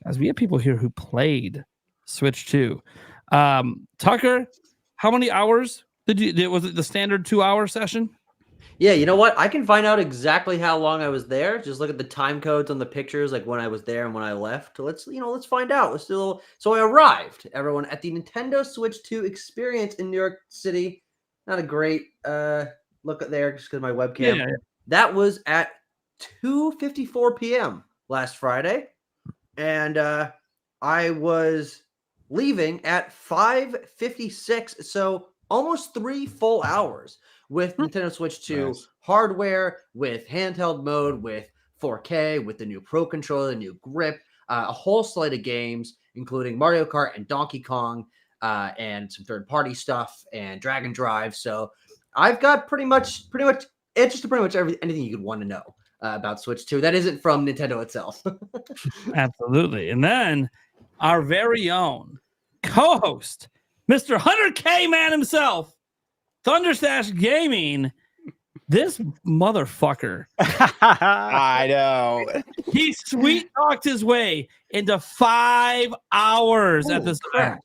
as we have people here who played Switch 2. Tucker, how many hours was it the standard 2-hour session? Yeah, you know what? I can find out exactly how long I was there. Just look at the time codes on the pictures, like when I was there and when I left. Let's find out. Let's do a little. So I arrived, everyone, at the Nintendo Switch 2 experience in New York City. Not a great look at there, just because my webcam. Yeah. That was at 2:54 p.m. last Friday, and I was leaving at 5:56. So almost 3 full hours with Nintendo Switch 2 hardware, with handheld mode, with 4K, with the new Pro Controller, the new grip, a whole slate of games, including Mario Kart and Donkey Kong, and some third-party stuff and Drag and Drive. So I've got pretty much answers to pretty much anything you could want to know about Switch 2 that isn't from Nintendo itself. Absolutely. And then our very own co-host, Mr. 100K man himself, ThunderStash Gaming. This motherfucker. I know. He sweet talked his way into 5 hours at this event.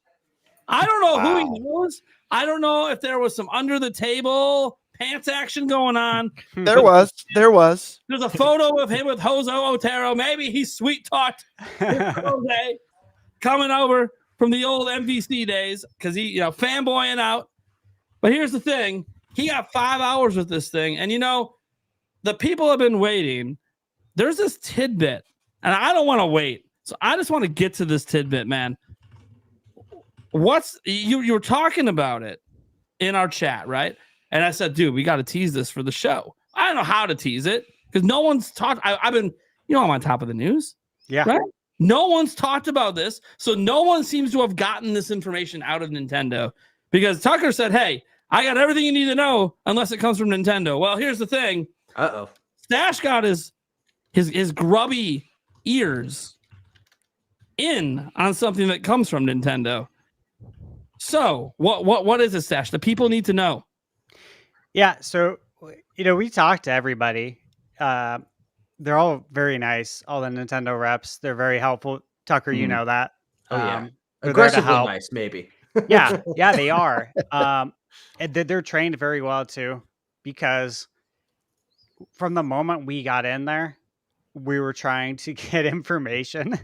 I don't know who he knows. I don't know if there was some under the table pants action going on. There was. There's a photo of him with Jose Otero. Maybe he sweet talked Jose coming over from the old MVC days because he, fanboying out. But here's the thing. He got 5 hours with this thing. And, the people have been waiting. There's this tidbit, and I don't want to wait. So I just want to get to this tidbit, man. You were talking about it in our chat, right? And I said, dude, we got to tease this for the show. I don't know how to tease it because no one's talked. I've been, I'm on top of the news. Yeah. Right? No one's talked about this. So no one seems to have gotten this information out of Nintendo because Tucker said, hey, I got everything you need to know unless it comes from Nintendo. Well, here's the thing. Stash got his grubby ears in on something that comes from Nintendo. So what is it, Stash? The people need to know. Yeah, so we talked to everybody. They're all very nice. All the Nintendo reps, they're very helpful. Tucker, you know that. Oh yeah, aggressively nice, maybe. yeah, they are. And they're trained very well too, because from the moment we got in there, we were trying to get information.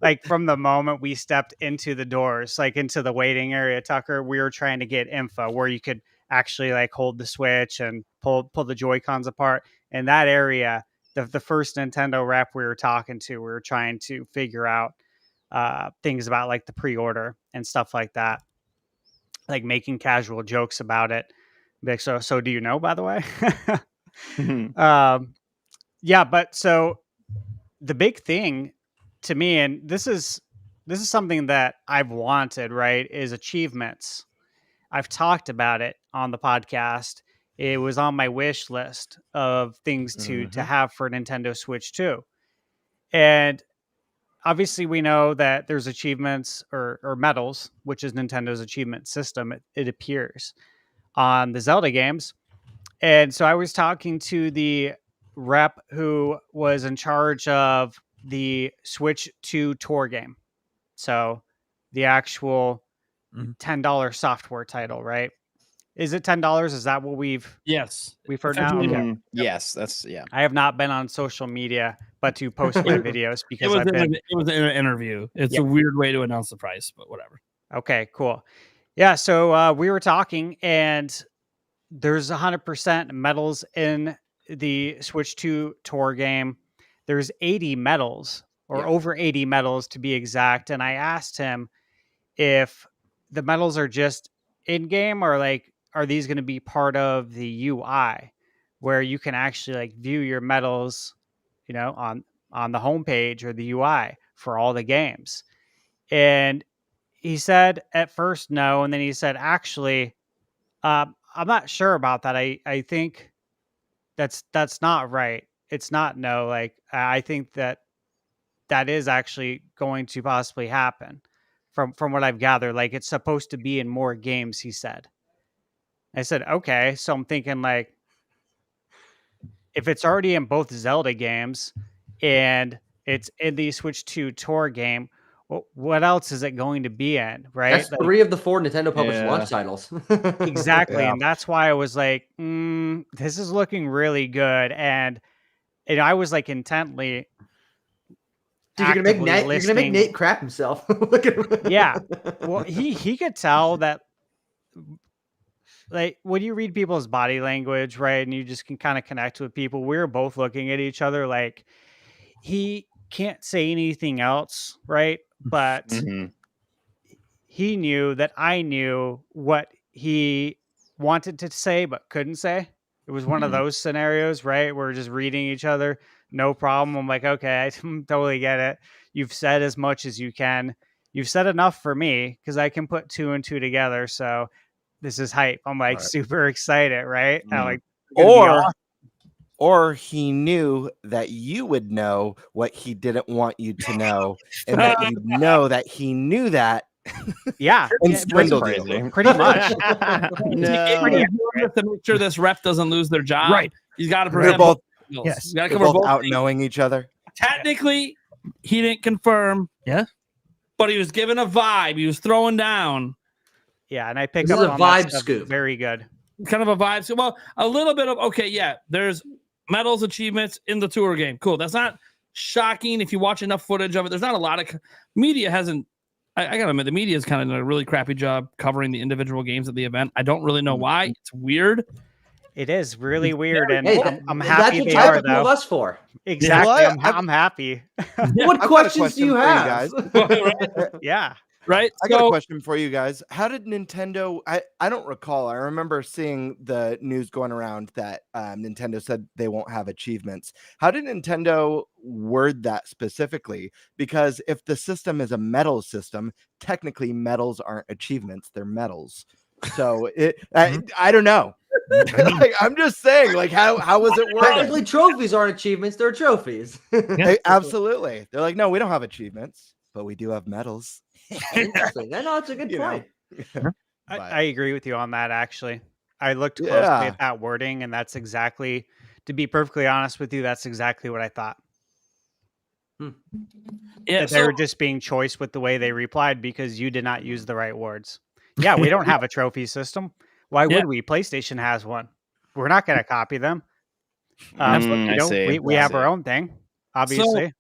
Like from the moment we stepped into the doors, like into the waiting area, Tucker, we were trying to get info where you could actually like hold the Switch and pull the Joy-Cons apart. In that area, the first Nintendo rep we were talking to, we were trying to figure out things about like the pre-order and stuff like that, like making casual jokes about it. Like, so do you know, by the way? Yeah, but so the big thing to me, and this is something that I've wanted, right, is achievements. I've talked about it on the podcast. It was on my wish list of things to have for Nintendo Switch 2. And obviously we know that there's achievements or medals, which is Nintendo's achievement system. It appears on the Zelda games. And so I was talking to the rep who was in charge of the Switch 2 tour game. So the actual $10 software title, right? Is it $10? Is that what we've heard now? Okay. Yes, that's I have not been on social media but to post my videos because it was an interview. It's a weird way to announce the price, but whatever. Okay, cool. Yeah, so we were talking, and there's 100% medals in the Switch 2 tour game. There's 80 medals, or over 80 medals to be exact. And I asked him if the medals are just in-game, or like, are these going to be part of the UI where you can actually like view your medals, on the homepage or the UI for all the games? And he said at first no, and then he said, actually, I'm not sure about that. I think that's not right. It's not no. Like, I think that is actually going to possibly happen from what I've gathered. Like, it's supposed to be in more games, he said. I said, okay. So I'm thinking, like, if it's already in both Zelda games and It's in the Switch 2 tour game. What else is it going to be in, right? That's 3 of the 4 Nintendo published Yeah. launch titles. Exactly. Yeah. And that's why I was like, this is looking really good. And I was like intently Dude, you're gonna make listening. Nate crap himself. Look at him. Yeah. Well, he could tell that, like, when you read people's body language, right, and you just can kind of connect with people, we were both looking at each other like he can't say anything else, right? But Mhm. he knew that I knew what he wanted to say but couldn't say. It was one of Mhm. those scenarios, right? We're just reading each other, no problem. I'm like, okay, I totally get it. You've said as much as you can. You've said enough for me because I can put 2 and 2 together. So this is hype. I'm like Right. super excited, right? I'm Mm. like, it's gonna be awesome. Or he knew that you would know what he didn't want you to know, and that you know that he knew that. Yeah, And yeah, swindled pretty you. much. No. To make sure this rep doesn't lose their job. Right. He's got to They're prevent both- both. yes, You got to They're cover both both out things. knowing each other. Technically, he didn't confirm. Yeah. But he was given a vibe. He was throwing down Yeah, and I pick This up is a on that vibe stuff scoop. very good. kind of a vibe. So, well, a little bit of, okay, yeah, there's medals, achievements in the tour game. Cool. That's not shocking if you watch enough footage of it. There's not a lot of media hasn't. I gotta admit, the media has kind of done a really crappy job covering the individual games at the event. I don't really know why. It's weird. It is really weird, and Hey, I'm that's happy what they you have are to come with though. us for. Exactly, Well, I'm happy. What I've got a questions do you question for you have? Yeah, Right? I got a question for you guys. How did Nintendo? I don't recall. I remember seeing the news going around that Nintendo said they won't have achievements. How did Nintendo word that specifically? Because if the system is a medal system, technically medals aren't achievements; they're medals. So I don't know. Like, I'm just saying, like, how was it worded? Technically, trophies aren't achievements; they're trophies. Absolutely. They're like, no, we don't have achievements, but we do have medals. Interesting. I know it's a good You know. point. I agree with you on that. Actually, I looked closely Yeah. at that wording, and that's exactly, to be perfectly honest with you, that's exactly what I thought. Yeah, That they were just being choice with the way they replied because you did not use the right words. Yeah, we don't have a trophy system. Why Yeah. would we? PlayStation has one. We're not going to copy them. I We have our own thing, obviously.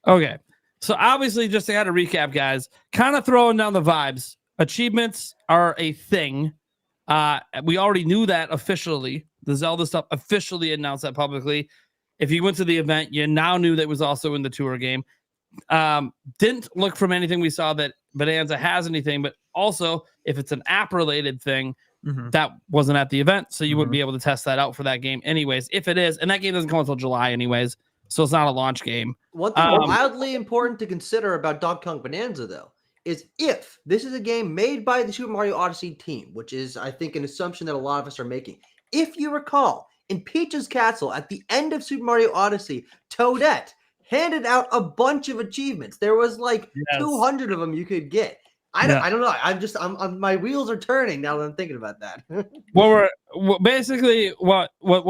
okay. So obviously, just to kind of recap, guys, kind of throwing down the vibes. Achievements are a thing. We already knew that officially. The Zelda stuff officially announced that publicly. If you went to the event, you now knew that was also in the tour game. Didn't look from anything we saw that Bonanza has anything, but also if it's an app related thing, that wasn't at the event, so you wouldn't be able to test that out for that game anyways. If it is, and that game doesn't come until July anyways, so it's not a launch game. One thing wildly important to consider about Donkey Kong Bonanza, though, is if this is a game made by the Super Mario Odyssey team, which is, I think, an assumption that a lot of us are making. If you recall, in Peach's Castle, at the end of Super Mario Odyssey, Toadette handed out a bunch of achievements. There was like 200 of them you could get. I don't know. I'm my wheels are turning now that I'm thinking about that. Basically what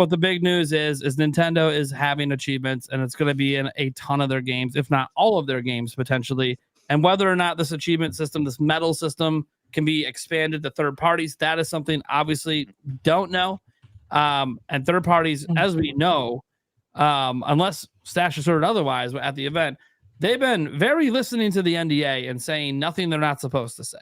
the big news is Nintendo is having achievements, and it's going to be in a ton of their games, if not all of their games potentially. And whether or not this achievement system, this medal system, can be expanded to third parties, that is something obviously don't know. And third parties, as we know, unless Stash asserted otherwise at the event, they've been very listening to the NDA and saying nothing they're not supposed to say.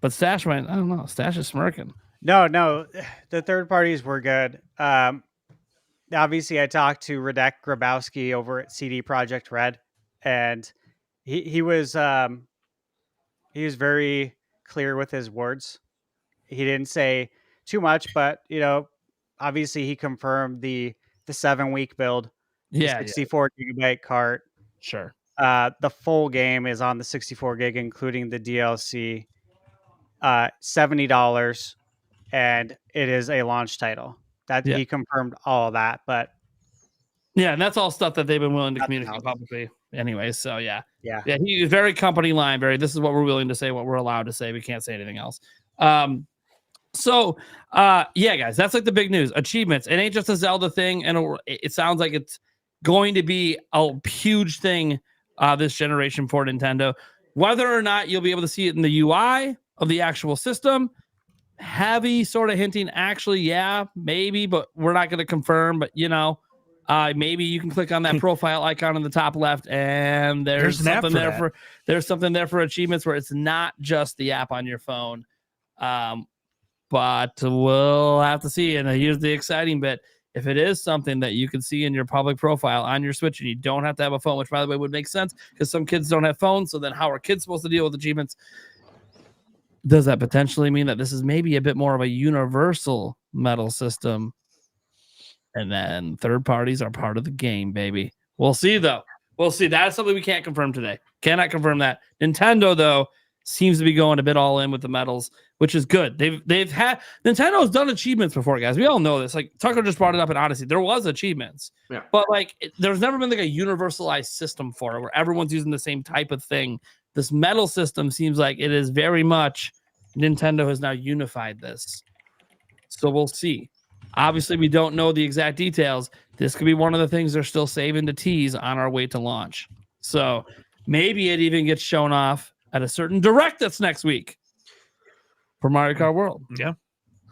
But Stash went, I don't know. Stash is smirking. No, the third parties were good. Obviously, I talked to Radek Grabowski over at CD Projekt Red, and he was very clear with his words. He didn't say too much, but obviously he confirmed the 7-week build. Yeah, 64 gigabyte Kart. sure. The full game is on the 64 gig, including the DLC. $70, and it is a launch title. He confirmed all of that, but yeah, and that's all stuff that they've been willing to communicate publicly, anyways. So yeah. He was very company line. This is what we're willing to say, what we're allowed to say. We can't say anything else. So guys, that's like the big news. Achievements. It ain't just a Zelda thing, and it sounds like it's going to be a huge thing this generation for Nintendo. Whether or not you'll be able to see it in the UI of the actual system, heavy sort of hinting, actually, yeah, maybe, but we're not going to confirm. But, maybe you can click on that profile icon in the top left, and there's something there for achievements where it's not just the app on your phone. But we'll have to see. And here's the exciting bit. If it is something that you can see in your public profile on your Switch and you don't have to have a phone, which, by the way, would make sense because some kids don't have phones. So then how are kids supposed to deal with achievements? Does that potentially mean that this is maybe a bit more of a universal medal system? And then third parties are part of the game, baby. We'll see, though. We'll see. That is something we can't confirm today. Cannot confirm that. Nintendo, though, seems to be going a bit all in with the medals, which is good. Nintendo's done achievements before, guys. We all know this. Like Tucker just brought it up in Odyssey. There was achievements, but there's never been like a universalized system for it where everyone's using the same type of thing. This medal system seems like it is very much Nintendo has now unified this. So we'll see. Obviously, we don't know the exact details. This could be one of the things they're still saving to tease on our way to launch. So maybe it even gets shown off at a certain direct that's next week for Mario Kart World. Yeah.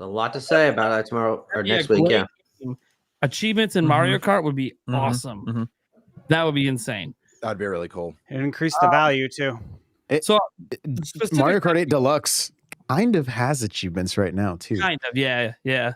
A lot to say about that tomorrow or next week. Yeah. Achievements in Mario Kart would be awesome. That would be insane. That'd be really cool. It increased the value too. Mario Kart 8 Deluxe kind of has achievements right now too. Kind of, yeah.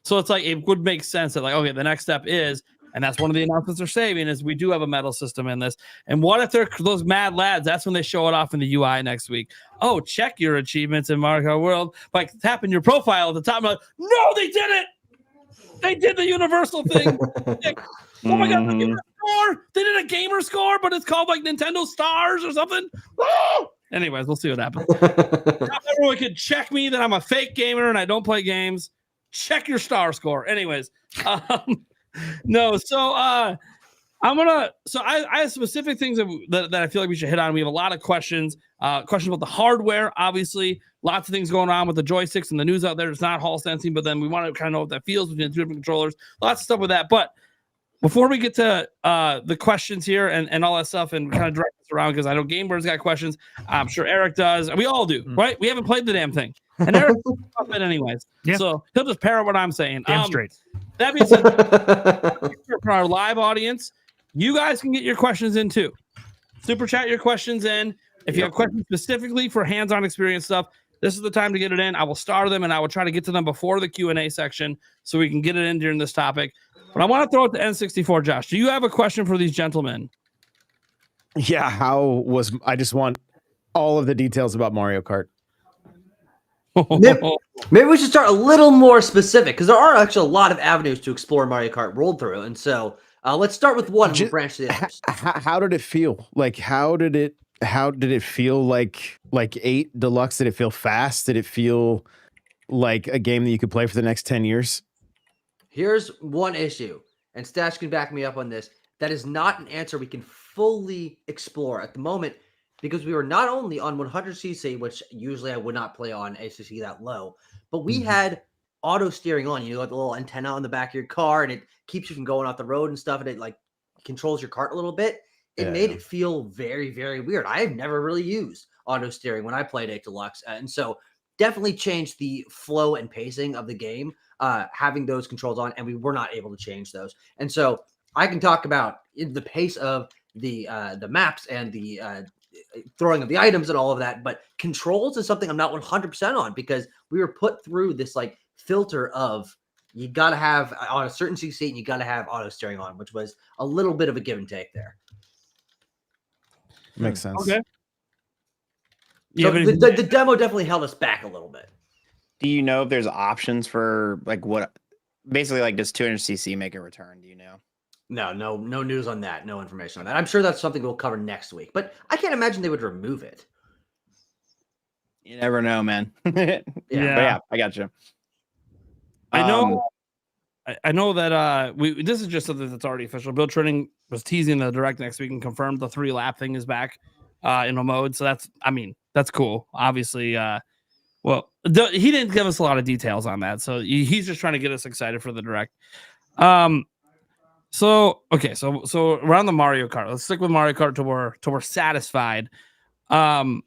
So it's like it would make sense that like, okay, the next step is, and that's one of the announcements they're saving is we do have a medal system in this. And what if they're those mad lads? That's when they show it off in the UI next week. Oh, check your achievements in Mario Kart World by tapping your profile at the top. I'm like, no, they did it. They did the universal thing. Oh my god, the gamer score. They did a gamer score, but it's called like Nintendo Stars or something. Oh! Anyways, we'll see what happens. Now everyone can check me that I'm a fake gamer and I don't play games. Check your star score. Anyways, no. So I have specific things that I feel like we should hit on. We have a lot of questions. Questions about the hardware, obviously. Lots of things going on with the joysticks and the news out there. It's not Hall sensing, but then we want to kind of know what that feels between the two different controllers. Lots of stuff with that. But before we get to the questions here and all that stuff and kind of direct this around, because I know Gamebird's got questions. I'm sure Eric does. We all do, right? We haven't played the damn thing. And Eric off it anyways. Yeah. So he'll just parrot what I'm saying. Damn straight. That being said, for our live audience, you guys can get your questions in too. Super chat your questions in. If you have questions specifically for hands-on experience stuff, this is the time to get it in. I will star them and I will try to get to them before the Q&A section so we can get it in during this topic. But I want to throw it to N64. Josh, do you have a question for these gentlemen? Yeah, I just want all of the details about Mario Kart. Maybe we should start a little more specific because there are actually a lot of avenues to explore Mario Kart World through. And so let's start with one and branch to the others. How did it feel? Like, how did it feel like 8 Deluxe? Did it feel fast? Did it feel like a game that you could play for the next 10 years? Here's one issue, and Stash can back me up on this. That is not an answer we can fully explore at the moment because we were not only on 100cc, which usually I would not play on ACC that low, but we had auto steering on. You got the little antenna on the back of your car, and it keeps you from going off the road and stuff, and it like controls your cart a little bit. It made it feel very, very weird. I have never really used auto steering when I played 8 Deluxe, and so definitely changed the flow and pacing of the game, having those controls on, and we were not able to change those. And so I can talk about the pace of the maps and the throwing of the items and all of that, but controls is something I'm not 100% on because we were put through this like filter of you got to have on a certain CC and you got to have auto steering on, which was a little bit of a give and take there. Makes sense. Okay. So the demo definitely held us back a little bit. Do you know if there's options for like what basically like does 200cc make a return? Do you know? No news on that. No information on that. I'm sure that's something we'll cover next week, but I can't imagine they would remove it. You never know, man. But yeah, I got you. I know that this is just something that's already official. Bill Training was teasing the direct next week and confirmed the 3-lap thing is back in a mode. So that's cool. Obviously, he didn't give us a lot of details on that. So he's just trying to get us excited for the direct. So okay, so we're on the Mario Kart. Let's stick with Mario Kart till we're satisfied. So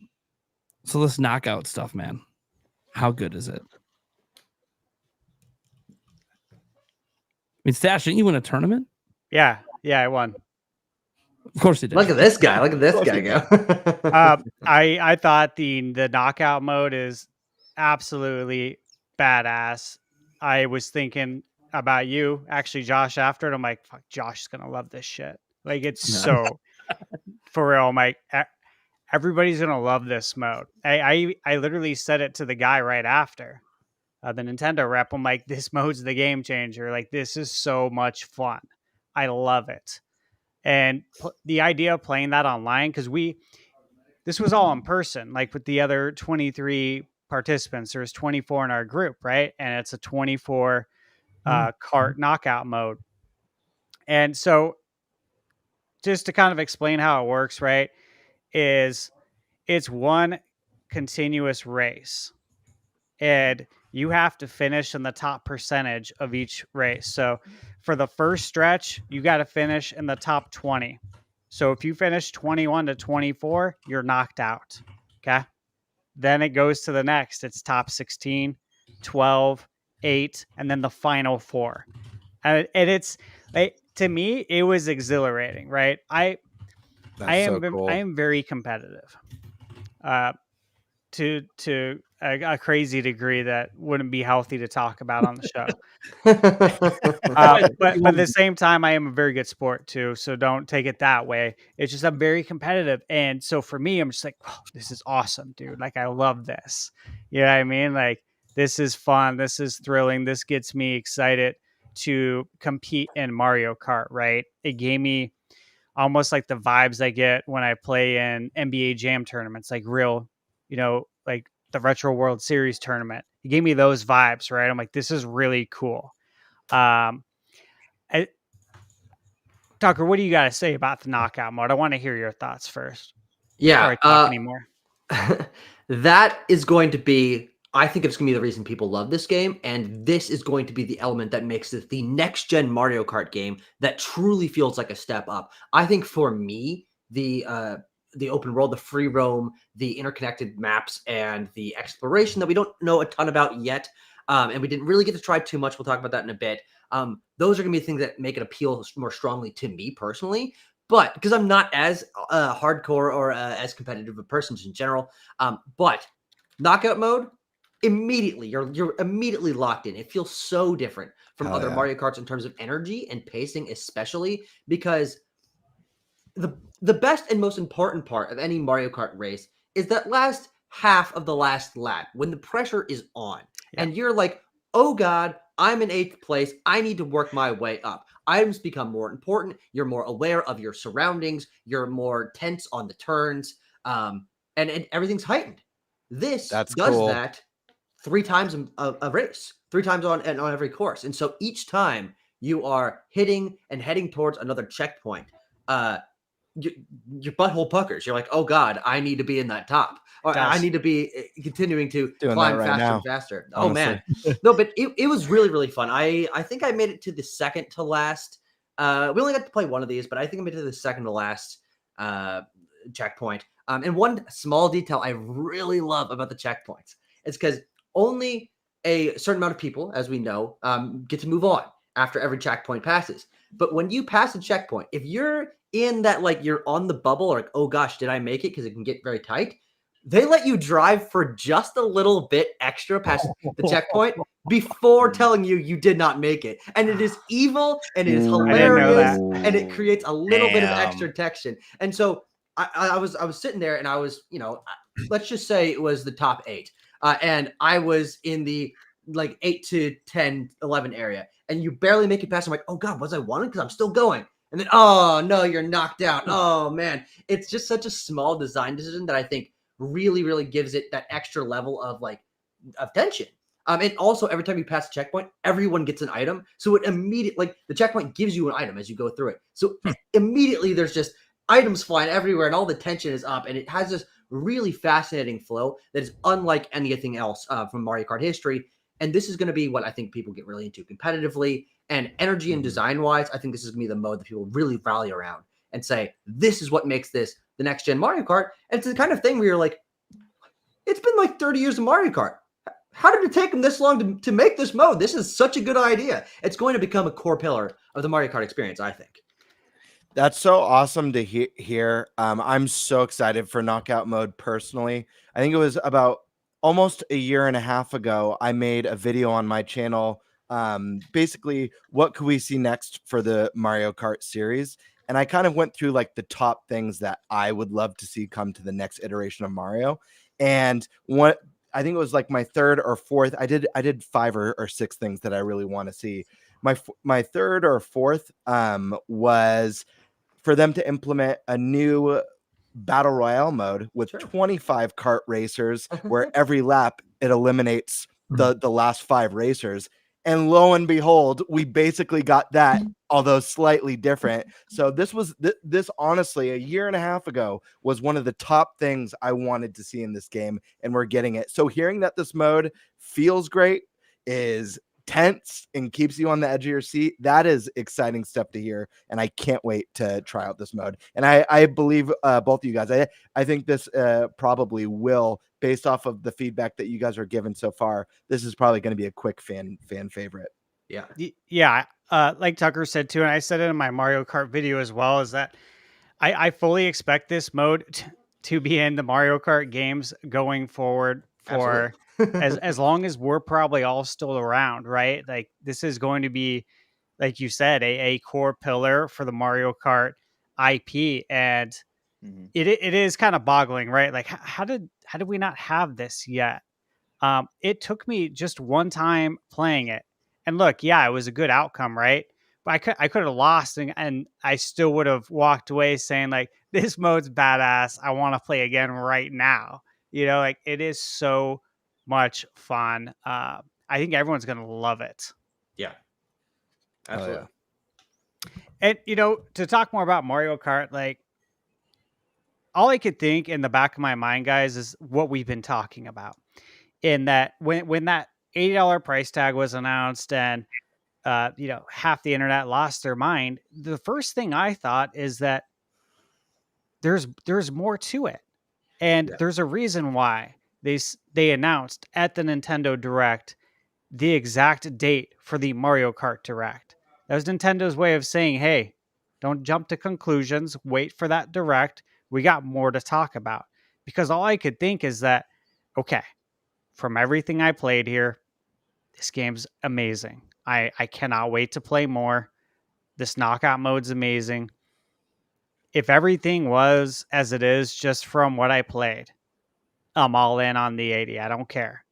this knockout stuff, man. How good is it? I mean, Stash, didn't you win a tournament? Yeah, I won. Of course he did. Look at this guy. Look at this guy go. I thought the knockout mode is absolutely badass. I was thinking about you, actually, Josh, after it. I'm like, fuck, Josh is gonna love this shit. Like, it's so for real. I'm like, everybody's gonna love this mode. I literally said it to the guy right after the Nintendo rep. I'm like, this mode's the game changer. Like, this is so much fun. I love it. And the idea of playing that online, because this was all in person, like with the other 23 participants. There's 24 in our group, right? And it's a 24 kart knockout mode. And so just to kind of explain how it works, right, is it's one continuous race. And you have to finish in the top percentage of each race. So for the first stretch, you got to finish in the top 20. So if you finish 21 to 24, you're knocked out. Okay. Then it goes to the next. It's top 16, 12, 8, and then the final 4. And it's to me, it was exhilarating, right? I am very competitive. To a crazy degree that wouldn't be healthy to talk about on the show. But at the same time, I am a very good sport too. So don't take it that way. It's just I'm very competitive. And so for me, I'm just like, oh, this is awesome, dude. Like, I love this. You know what I mean? Like, this is fun. This is thrilling. This gets me excited to compete in Mario Kart, right? It gave me almost like the vibes I get when I play in NBA Jam tournaments, like real, like the Retro World Series tournament. It gave me those vibes, right? I'm like, this is really cool. Tucker, what do you got to say about the knockout mode? I want to hear your thoughts first. Yeah. Before I talk anymore. That is going to be, I think it's going to be the reason people love this game. And this is going to be the element that makes it the next gen Mario Kart game that truly feels like a step up. I think for me, the open world, the free roam, the interconnected maps, and the exploration that we don't know a ton about yet, and we didn't really get to try too much. We'll talk about that in a bit. Those are going to be things that make it appeal more strongly to me personally. But because I'm not as hardcore or as competitive a person in general, but knockout mode, immediately you're immediately locked in. It feels so different from other Mario Karts in terms of energy and pacing, especially because the best and most important part of any Mario Kart race is that last half of the last lap when the pressure is on and you're like, oh God, I'm in 8th place. I need to work my way up. Items become more important. You're more aware of your surroundings. You're more tense on the turns. And everything's heightened. This does that 3 times a race, 3 times on every course. And so each time you are hitting and heading towards another checkpoint, your butthole puckers. You're like, oh God, I need to be in that top. Or I need to be continuing to climb faster and faster. Honestly. Oh man. No, but it was really, really fun. I think I made it to the second to last. We only got to play one of these, but I think I made it to the second to last checkpoint. And one small detail I really love about the checkpoints is because only a certain amount of people, as we know, get to move on after every checkpoint passes. But when you pass a checkpoint, if you're in that, like, you're on the bubble, or like, oh gosh, did I make it? Because it can get very tight. They let you drive for just a little bit extra past the checkpoint before telling you did not make it. And it is evil and it is hilarious and it creates a little bit of extra tension. And so I was sitting there and I was, let's just say it was the top 8. And I was in the like 8 to 10, 11 area. And you barely make it past. I'm like, oh God, was I wanted? Because I'm still going. And then, oh no, you're knocked out. Oh man. It's just such a small design decision that I think really, really gives it that extra level of tension. And also every time you pass a checkpoint, everyone gets an item. So it immediately, the checkpoint gives you an item as you go through it. So immediately there's just items flying everywhere and all the tension is up. And it has this really fascinating flow that is unlike anything else from Mario Kart history. And this is going to be what I think people get really into competitively. And energy and design wise, I think this is going to be the mode that people really rally around and say, this is what makes this the next gen Mario Kart. And it's the kind of thing where you're like, it's been like 30 years of Mario Kart. How did it take them this long to make this mode? This is such a good idea. It's going to become a core pillar of the Mario Kart experience, I think. That's so awesome to hear. I'm so excited for knockout mode personally. I think it was about almost a year and a half ago, I made a video on my channel. Basically, what could we see next for the Mario Kart series? And I kind of went through like the top things that I would love to see come to the next iteration of Mario. And what I think it was like my third or fourth. I did 5 or 6 things that I really want to see. My third or fourth was for them to implement a new battle royale mode with 25 kart racers, where every lap it eliminates the last 5 racers. And lo and behold, we basically got that, although slightly different. So this was this honestly, a year and a half ago, was one of the top things I wanted to see in this game, and we're getting it. So hearing that this mode feels great, is tense, and keeps you on the edge of your seat, that is exciting stuff to hear, and I can't wait to try out this mode. And I believe both of you guys, I think this probably will, based off of the feedback that you guys are given so far, this is probably going to be a quick fan favorite. Yeah. Like Tucker said too, and I said it in my Mario Kart video as well, is that I fully expect this mode to be in the Mario Kart games going forward for as long as we're probably all still around, right? Like this is going to be, like you said, a core pillar for the Mario Kart IP, and it is kind of boggling, right? Like how did we not have this yet? It took me just one time playing it, and look, yeah, it was a good outcome, right? But I could have lost, and I still would have walked away saying like, this mode's badass. I want to play again right now. You know, like it is so much fun. I think everyone's gonna love it. Yeah, absolutely. And you know, to talk more about Mario Kart, like all I could think in the back of my mind, guys, is what we've been talking about. In that when that $80 price tag was announced, and you know, half the internet lost their mind, the first thing I thought is that there's more to it, and there's a reason why they announced at the Nintendo Direct the exact date for the Mario Kart Direct. That was Nintendo's way of saying, hey, don't jump to conclusions, wait for that Direct, we got more to talk about. Because all I could think is that, okay, from everything I played here, this game's amazing. I cannot wait to play more. This knockout mode's amazing. If everything was as it is just from what I played, I'm all in on the 80. I don't care.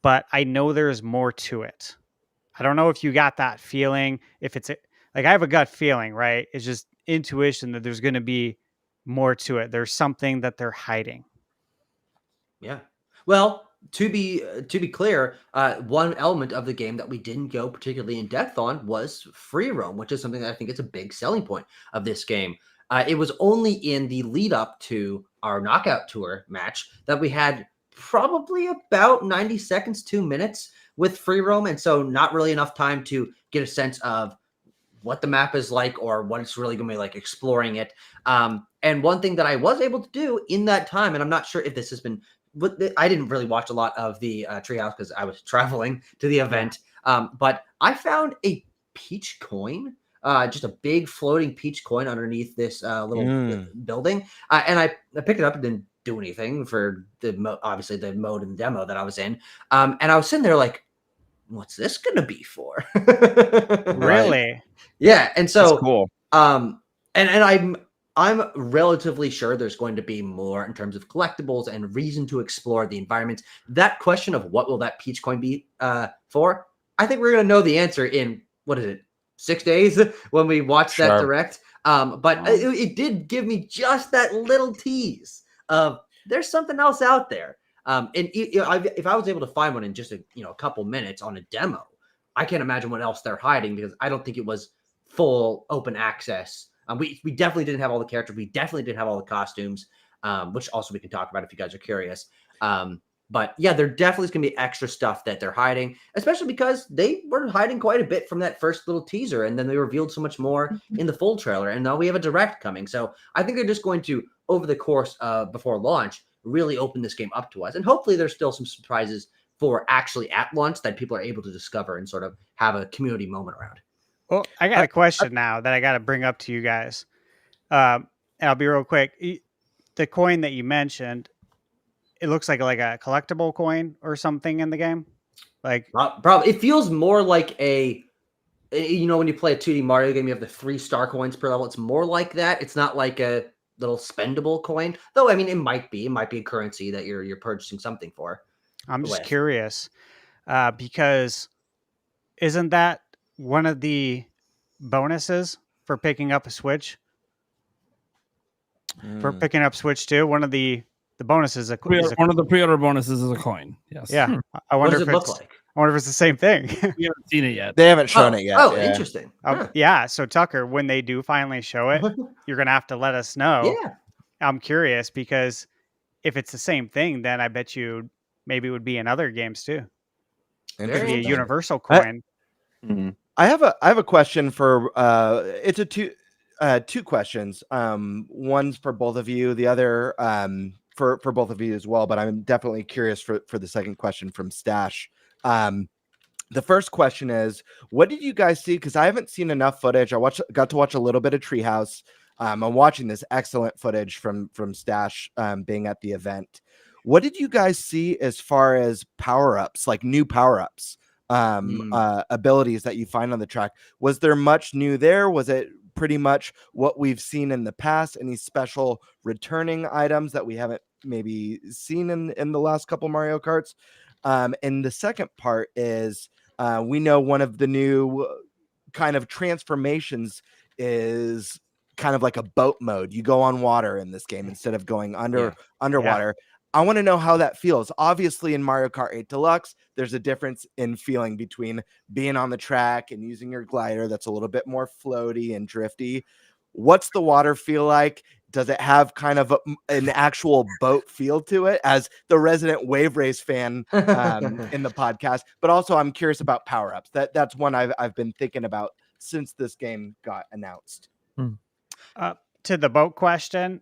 But I know there's more to it. I don't know if you got that feeling. If it's like, I have a gut feeling, right? It's just intuition that there's going to be more to it. There's something that they're hiding. Yeah. Well, to be clear, one element of the game that we didn't go particularly in depth on was free roam, which is something that I think is a big selling point of this game. It was only in the lead up to our knockout tour match that we had probably about 90 seconds, 2 minutes with free roam, and so not really enough time to get a sense of what the map is like or what it's really going to be like exploring it. And one thing that I was able to do in that time, and I'm not sure if this has been, but I didn't really watch a lot of the Treehouse because I was traveling to the event. But I found a peach coin, just a big floating peach coin underneath this little building. And I picked it up and didn't do anything for obviously the mode and the demo that I was in. And I was sitting there like, what's this going to be for? Really? Yeah. And so, that's cool. And I'm relatively sure there's going to be more in terms of collectibles and reason to explore the environment. That question of what will that peach coin be for, I think we're going to know the answer in, 6 days when we watch that Direct. But it did give me just that little tease of there's something else out there. And if I was able to find one in just a couple minutes on a demo, I can't imagine what else they're hiding, because I don't think it was full open access. We definitely didn't have all the characters. We definitely didn't have all the costumes, which also we can talk about if you guys are curious. But yeah, there definitely is going to be extra stuff that they're hiding, especially because they were hiding quite a bit from that first little teaser. And then they revealed so much more in the full trailer. And now we have a direct coming. So I think they're just going to, over the course before launch, really open this game up to us. And hopefully there's still some surprises for actually at launch that people are able to discover and sort of have a community moment around. Well, I got a question now that I got to bring up to you guys. And I'll be real quick. The coin that you mentioned, it looks like a collectible coin or something in the game. Like, probably it feels more like when you play a 2D Mario game, you have the 3-star coins per level. It's more like that. It's not like a little spendable coin, though. I mean, it might be a currency that you're purchasing something for. I'm just curious because isn't that one of the bonuses for picking up a Switch? For picking up Switch 2, one of the bonuses one of the pre-order bonuses is a coin. Yes. Yeah. I wonder what does it look like? I wonder if it's the same thing. We haven't seen it yet. They haven't shown it yet. Oh, yeah. interesting. Yeah. So Tucker, when they do finally show it, you're gonna have to let us know. Yeah. I'm curious because if it's the same thing, then I bet you maybe it would be in other games too. It could be a universal coin. I have a question for it's a two questions. One's for both of you, the other for both of you as well, but I'm definitely curious for the second question from Stash. The first question is, what did you guys see? Because I haven't seen enough footage. Got to watch a little bit of Treehouse. I'm watching this excellent footage from Stash being at the event. What did you guys see as far as power-ups, like new power-ups, abilities that you find on the track? Was there much new there? Was it pretty much what we've seen in the past? Any special returning items that we haven't maybe seen in the last couple Mario Karts? And the second part is we know one of the new kind of transformations is kind of like a boat mode. You go on water in this game instead of going underwater. Yeah. I want to know how that feels. Obviously, in Mario Kart 8 Deluxe, there's a difference in feeling between being on the track and using your glider that's a little bit more floaty and drifty. What's the water feel like? Does it have kind of an actual boat feel to it, as the resident wave race fan in the podcast? But also, I'm curious about power-ups. That's one I've been thinking about since this game got announced. To the boat question,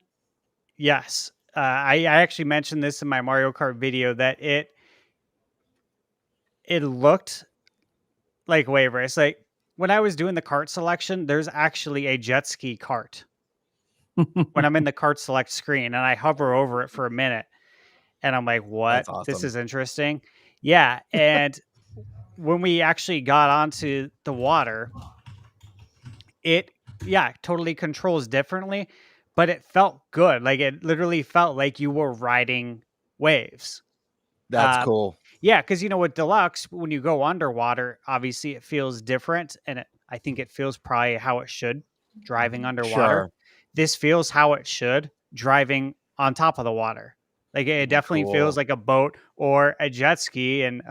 yes. I actually mentioned this in my Mario Kart video that it looked like wave race. Like when I was doing the kart selection, there's actually a jet ski kart when I'm in the kart select screen and I hover over it for a minute and I'm like, what? Awesome. This is interesting. Yeah. And when we actually got onto the water, it totally controls differently. But it felt good. Like it literally felt like you were riding waves. That's cool. Yeah, because with Deluxe, when you go underwater, obviously it feels different. And I think it feels probably how it should driving underwater. Sure. This feels how it should driving on top of the water. Like it definitely feels like a boat or a jet ski. And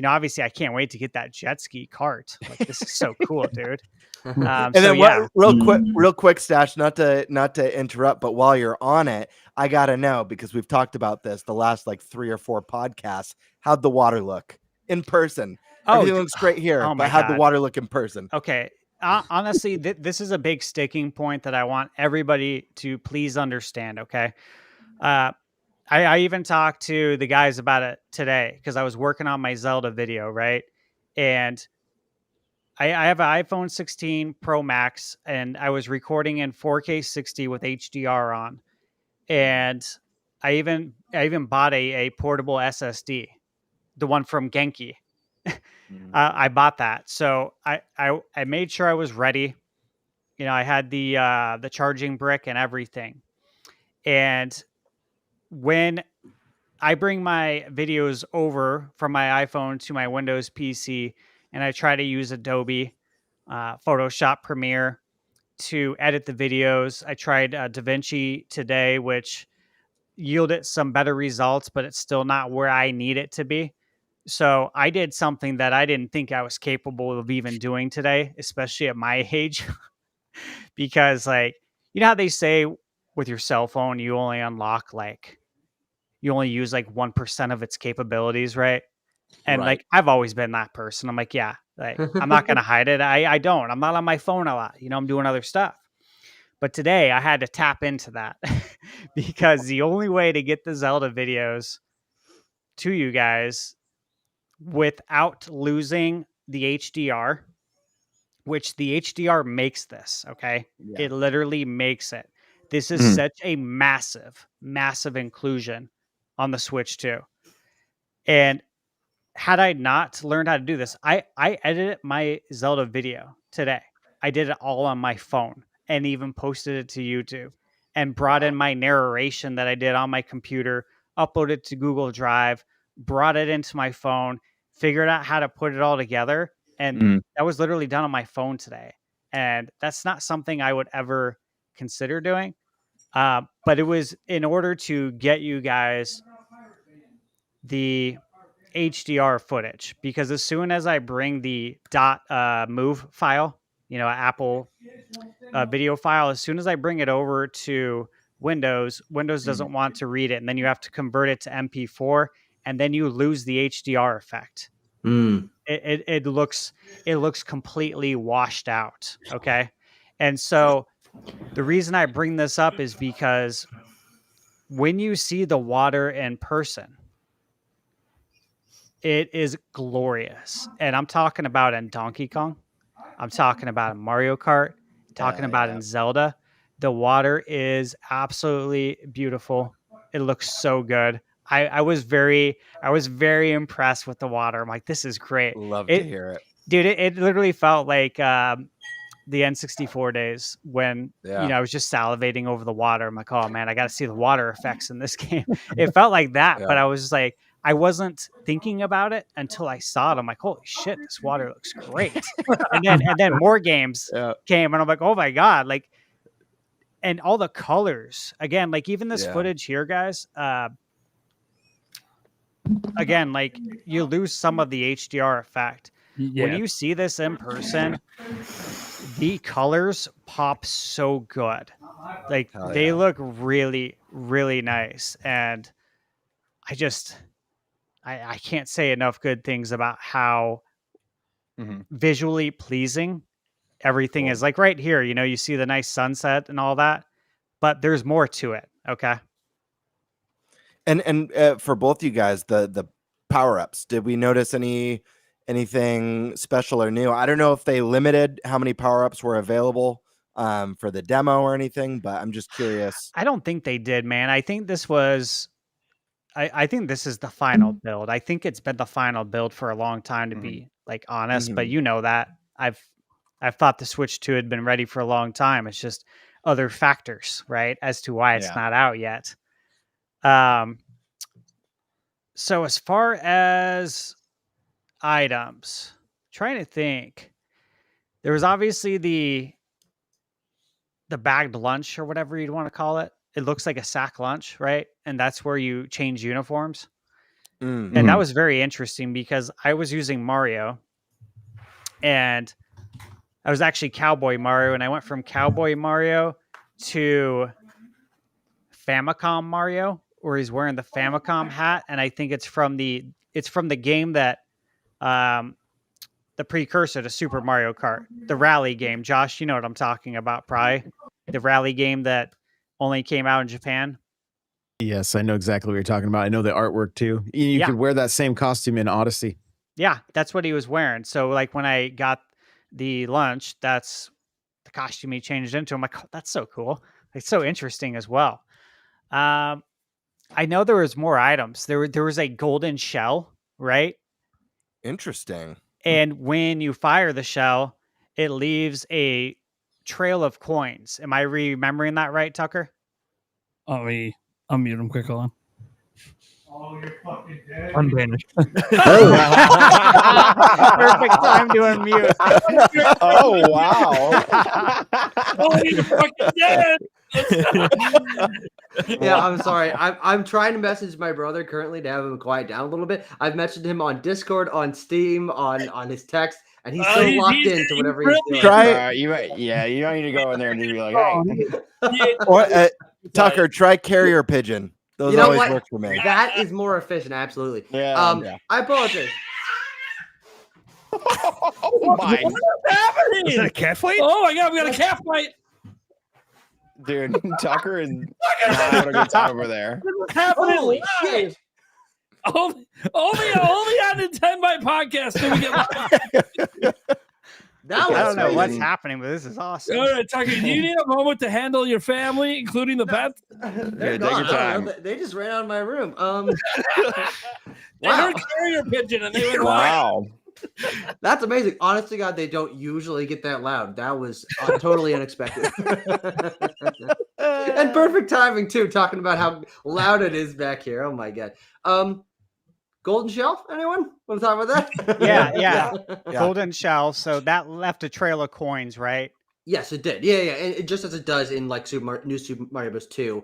obviously I can't wait to get that jet ski kart. Like this is so cool, dude. And then real quick, Stash, not to interrupt, but while you're on it, I gotta know, because we've talked about this the last like 3 or 4 podcasts. How'd the water look in person? Everything looks great here, but how'd the water look in person? Okay. Honestly, this is a big sticking point that I want everybody to please understand. Okay. I even talked to the guys about it today because I was working on my Zelda video, right? And I have an iPhone 16 Pro Max, and I was recording in 4K 60 with HDR on. And I even bought a portable SSD, the one from Genki. I bought that, so I made sure I was ready. I had the charging brick and everything. And when I bring my videos over from my iPhone to my Windows PC, and I try to use Adobe Photoshop Premiere to edit the videos. I tried DaVinci today, which yielded some better results, but it's still not where I need it to be. So I did something that I didn't think I was capable of even doing today, especially at my age, because how they say with your cell phone, you only unlock like you only use like 1% of its capabilities, right? And Right. like I've always been that person. I'm like, yeah, like I'm not gonna hide it. I don't. I'm not on my phone a lot. I'm doing other stuff. But today I had to tap into that because the only way to get the Zelda videos to you guys without losing the HDR, which the HDR makes this, okay? Yeah. It literally makes it. This is such a massive, massive inclusion on the Switch 2. And had I not learned how to do this, I edited my Zelda video today. I did it all on my phone and even posted it to YouTube and brought in my narration that I did on my computer, uploaded it to Google Drive, brought it into my phone, figured out how to put it all together. And that was literally done on my phone today. And that's not something I would ever consider doing. But it was in order to get you guys the HDR footage, because as soon as I bring the .move file, Apple video file, as soon as I bring it over to Windows doesn't want to read it, and then you have to convert it to MP4, and then you lose the HDR effect. It looks completely washed out. Okay, and so the reason I bring this up is because when you see the water in person, it is glorious. And I'm talking about in Donkey Kong. I'm talking about in Mario Kart. Talking about in Zelda. The water is absolutely beautiful. It looks so good. I was very impressed with the water. I'm like, this is great. Love to hear it. Dude, it literally felt like the N64 days when I was just salivating over the water. I'm like, oh man, I got to see the water effects in this game. It felt like that, but I was just like, I wasn't thinking about it until I saw it. I'm like, holy shit, this water looks great. and then more games came, and I'm like, oh my god, like, and all the colors again, like even this footage here, guys. Again, like you lose some of the HDR effect. When you see this in person, the colors pop so good. Like they look really, really nice. And I can't say enough good things about how visually pleasing everything is. Like right here, you see the nice sunset and all that, but there's more to it. Okay. And for both you guys, the power-ups, did we notice anything special or new? I don't know if they limited how many power-ups were available for the demo or anything, but I'm just curious. I don't think they did, man. I think this was I think this is the final build. I think it's been the final build for a long time, to be like honest, but that I've thought the Switch 2 had been ready for a long time. It's just other factors, right, as to why it's not out yet. So as far as items, trying to think, there was obviously the bagged lunch or whatever you'd want to call it. It looks like a sack lunch, right? And that's where you change uniforms. And that was very interesting because I was using Mario and I was actually Cowboy Mario, and I went from Cowboy Mario to Famicom Mario, where he's wearing the Famicom hat. And I think it's from the game that the precursor to Super Mario Kart, the rally game. Josh, you know what I'm talking about, probably. The rally game that only came out in Japan. Yes, I know exactly what you're talking about. I know the artwork too. You could wear that same costume in Odyssey. Yeah, that's what he was wearing. So like when I got the lunch, that's the costume he changed into. I'm like, oh, that's so cool. It's so interesting as well. I know there was more items. There was a golden shell, right? Interesting. And when you fire the shell, it leaves a trail of coins. Am I remembering that right, Tucker? Let me unmute him quick. Hold on. Oh, you're fucking dead. I'm banished. Perfect time to unmute. Oh, wow. Oh, you're fucking dead. Yeah, I'm sorry. I'm trying to message my brother currently to have him quiet down a little bit. I've messaged him on Discord, on Steam, on his text, and he's so locked into whatever he's doing. You don't need to go in there and just be like, hey. Or, Tucker, try carrier pigeon. Those You know always what? work for me. That is more efficient. Absolutely. Yeah. I apologize. Oh my, What's happening? Is that a cat fight? Oh my god, we got a cat fight. dude, Tucker is not having a good time over there. What's happening? Holy live? shit! Only on Nintenbyte podcast do we get live. That I was don't know what's crazy. happening, but this is awesome. All right, Tucker, do you need a moment to handle your family, including the pets? They're take gone. your I don't know. time. They just ran out of my room. They heard carrier pigeon and they went, Wow. That's amazing. Honest to God, they don't usually get that loud. That was totally unexpected. And perfect timing too, talking about how loud it is back here. Oh my God. Golden Shelf, anyone? Want to talk about that? Yeah. Yeah. Golden Shelf. So that left a trail of coins, right? Yes, it did. Yeah. And it, just as it does in like New Super Mario Bros. 2.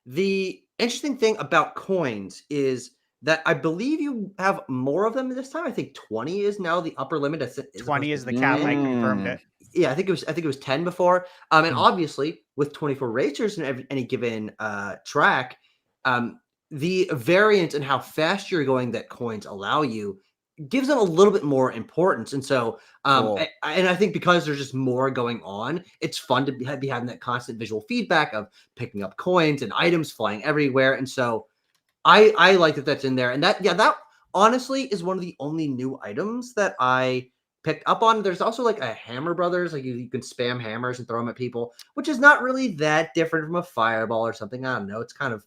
The interesting thing about coins is that I believe you have more of them this time. I think 20 is now the upper limit. 20 is the cap. I confirmed it. Yeah, I think it was 10 before. And obviously with 24 racers in any given track, the variance in how fast you're going that coins allow you gives them a little bit more importance. And so, Cool. and I think because there's just more going on, it's fun to be having that constant visual feedback of picking up coins and items flying everywhere. And so I like that that's in there. And that honestly is one of the only new items that I picked up on. There's also like a Hammer Brothers, like you can spam hammers and throw them at people, which is not really that different from a fireball or something. I don't know. It's kind of,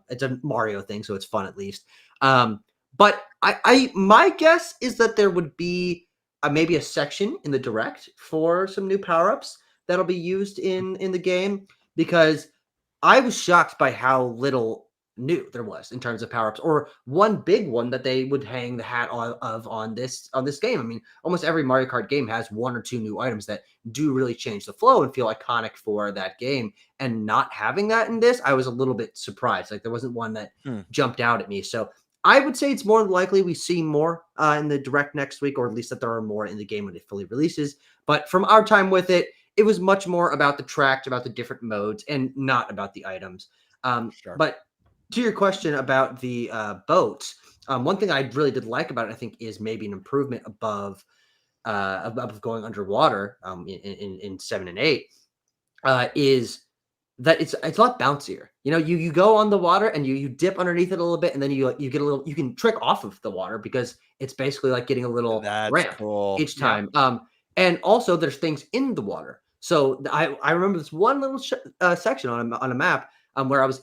it's a Mario thing, so it's fun at least. But my guess is that there would be maybe a section in the direct for some new power-ups that'll be used in the game, because I was shocked by how little new there was in terms of power-ups, or one big one that they would hang the hat on this game. I mean, almost every Mario Kart game has one or two new items that do really change the flow and feel iconic for that game, and not having that in this, I was a little bit surprised. Like there wasn't one that jumped out at me. So I would say it's more likely we see more in the direct next week, or at least that there are more in the game when it fully releases. But from our time with it, it was much more about the track, about the different modes, and not about the items. Sure. But to your question about the boats, one thing I really did like about it, I think, is maybe an improvement above going underwater in 7 and 8, is that it's a lot bouncier. You go on the water and you dip underneath it a little bit, and then you get a little. You can trick off of the water because it's basically like getting a little ramp cool. each time. And also there's things in the water. So I remember this one little section on a map where I was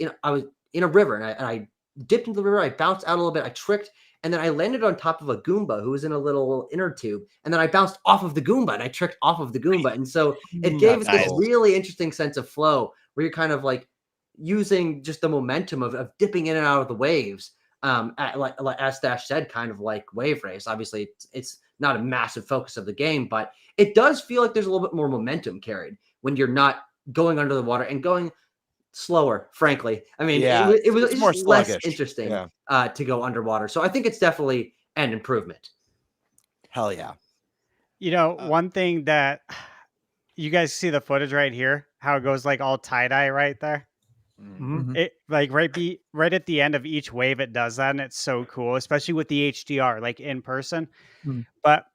in a river, and I dipped into the river. I bounced out a little bit. I tricked, and then I landed on top of a Goomba who was in a little inner tube. And then I bounced off of the Goomba, and I tricked off of the Goomba. And so it gave it this really interesting sense of flow where you're kind of like using just the momentum of dipping in and out of the waves. Like as Stash said, kind of like wave race. Obviously, it's not a massive focus of the game, but it does feel like there's a little bit more momentum carried when you're not going under the water and going slower, frankly. I mean, it was more just less sluggish. interesting to go underwater. So I think it's definitely an improvement. Hell yeah. One thing that you guys see the footage right here, how it goes like all tie-dye right there. It like right at the end of each wave it does that, and it's so cool, especially with the HDR, like in person. But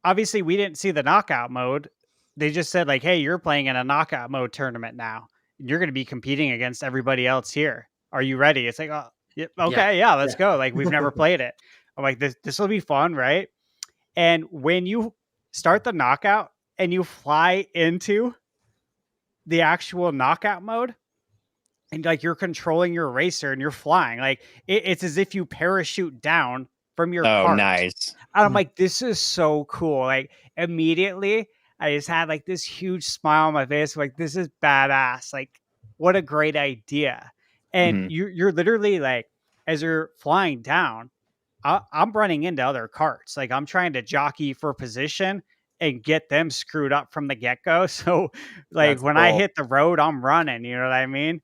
obviously we didn't see the knockout mode. They just said like, hey, you're playing in a knockout mode tournament now. You're going to be competing against everybody else here. Are you ready? It's like, oh, yeah, okay, yeah, let's go. Like, we've never played it. I'm like, this will be fun, right? And when you start the knockout and you fly into the actual knockout mode, and like you're controlling your racer and you're flying, like it's as if you parachute down from your cart. Nice. And I'm like, this is so cool. Like immediately I just had like this huge smile on my face. Like, this is badass. Like, what a great idea. And you're literally like, as you're flying down, I'm running into other carts. Like, I'm trying to jockey for position and get them screwed up from the get-go. So like when I hit the road, I'm running, you know what I mean?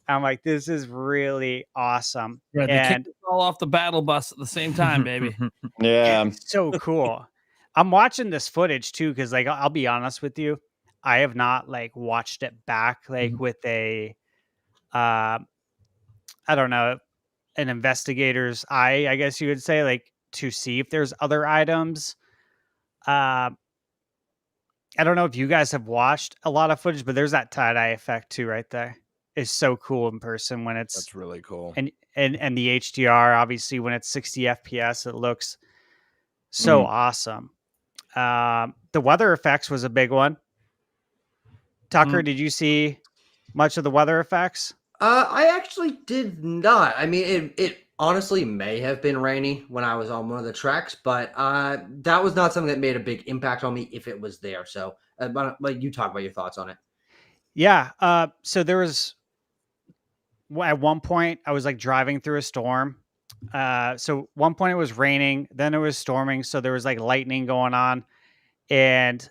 I'm like, this is really awesome. Right, and all off the battle bus at the same time, baby. Yeah. It's so cool. I'm watching this footage too, because like I'll be honest with you, I have not like watched it back like with a I don't know, an investigator's eye, I guess you would say, like to see if there's other items. Uh, I don't know if you guys have watched a lot of footage, but there's that tie-dye effect too, right there. It's so cool in person when it's That's really cool. and the HDR, obviously, when it's 60 FPS, it looks so awesome. The weather effects was a big one. Tucker, did you see much of the weather effects? I actually did not. I mean, it honestly may have been rainy when I was on one of the tracks, but that was not something that made a big impact on me if it was there. So, but you talk about your thoughts on it. Yeah. So there was at one point I was like driving through a storm. So one point it was raining, then it was storming, so there was like lightning going on, and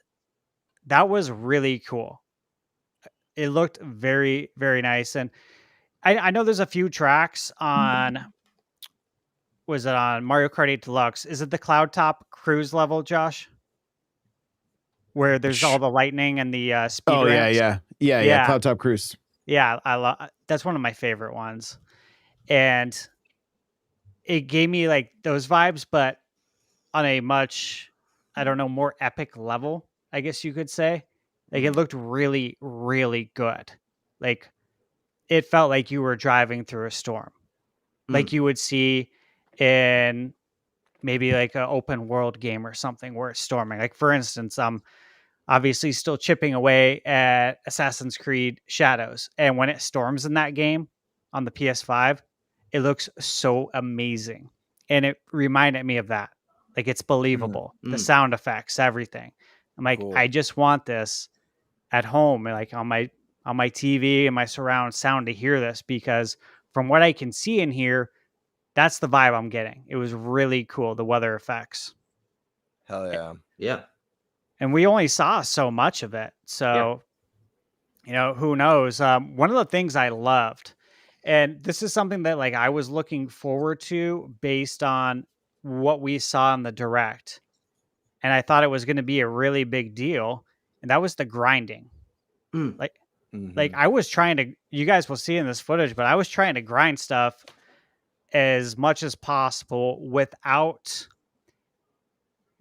that was really cool. It looked very, very nice, and I know there's a few tracks on. Was it on Mario Kart 8 Deluxe? Is it the Cloud Top cruise level, Josh? Where there's all the lightning and the speed Oh ramps? yeah. Cloud Top Cruise. Yeah, I love. That's one of my favorite ones, and it gave me like those vibes, but on a much, I don't know, more epic level, I guess you could say. Like it looked really, really good. Like it felt like you were driving through a storm, like you would see in maybe like an open world game or something where it's storming. Like for instance, I'm obviously still chipping away at Assassin's Creed Shadows, and when it storms in that game on the PS5, it looks so amazing, and it reminded me of that. Like it's believable, the sound effects, everything. I'm like, Cool. I just want this at home, like on my TV and my surround sound to hear this, because from what I can see and hear, that's the vibe I'm getting. It was really cool, the weather effects. Hell yeah. Yeah. And we only saw so much of it. So, you know, who knows? One of the things I loved, and this is something that like I was looking forward to based on what we saw in the direct. And I thought it was going to be a really big deal. And that was the grinding. Like, like I was trying to, you guys will see in this footage, but I was trying to grind stuff as much as possible without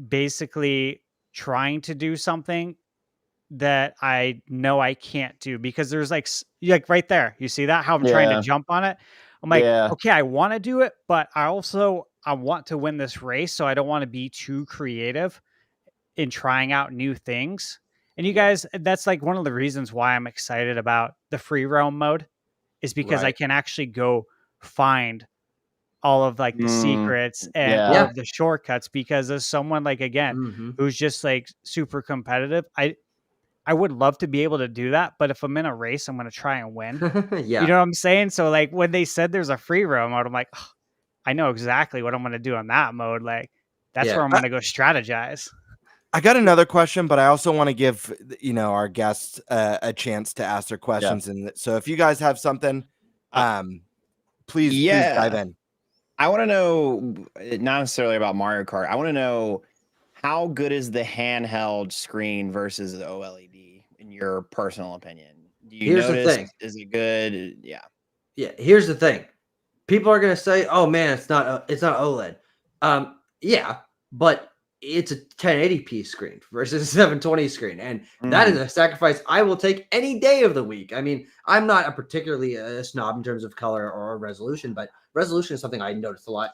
basically trying to do something that I know I can't do, because there's like right there, you see that how I'm trying to jump on it. I'm like, okay, I want to do it, but I want to win this race, so I don't want to be too creative in trying out new things. And you guys, that's like one of the reasons why I'm excited about the free roam mode, is because I can actually go find all of like the secrets and all of the shortcuts, because as someone like, again, who's just like super competitive, I would love to be able to do that, but if I'm in a race, I'm going to try and win. You know what I'm saying? So like when they said there's a free roam mode, I'm like, oh, I know exactly what I'm going to do on that mode. Like that's where I'm going to go strategize. I got another question, but I also want to give, you know, our guests a chance to ask their questions. And so if you guys have something, please dive in. I want to know, not necessarily about Mario Kart. I want to know, how good is the handheld screen versus the OLED in your personal opinion? Do you notice? The thing. Is it good? Yeah. Here's the thing. People are gonna say, "Oh man, it's not OLED." Yeah, but it's a 1080p screen versus a 720 screen, and that is a sacrifice I will take any day of the week. I mean, I'm not a particularly a snob in terms of color or resolution, but resolution is something I notice a lot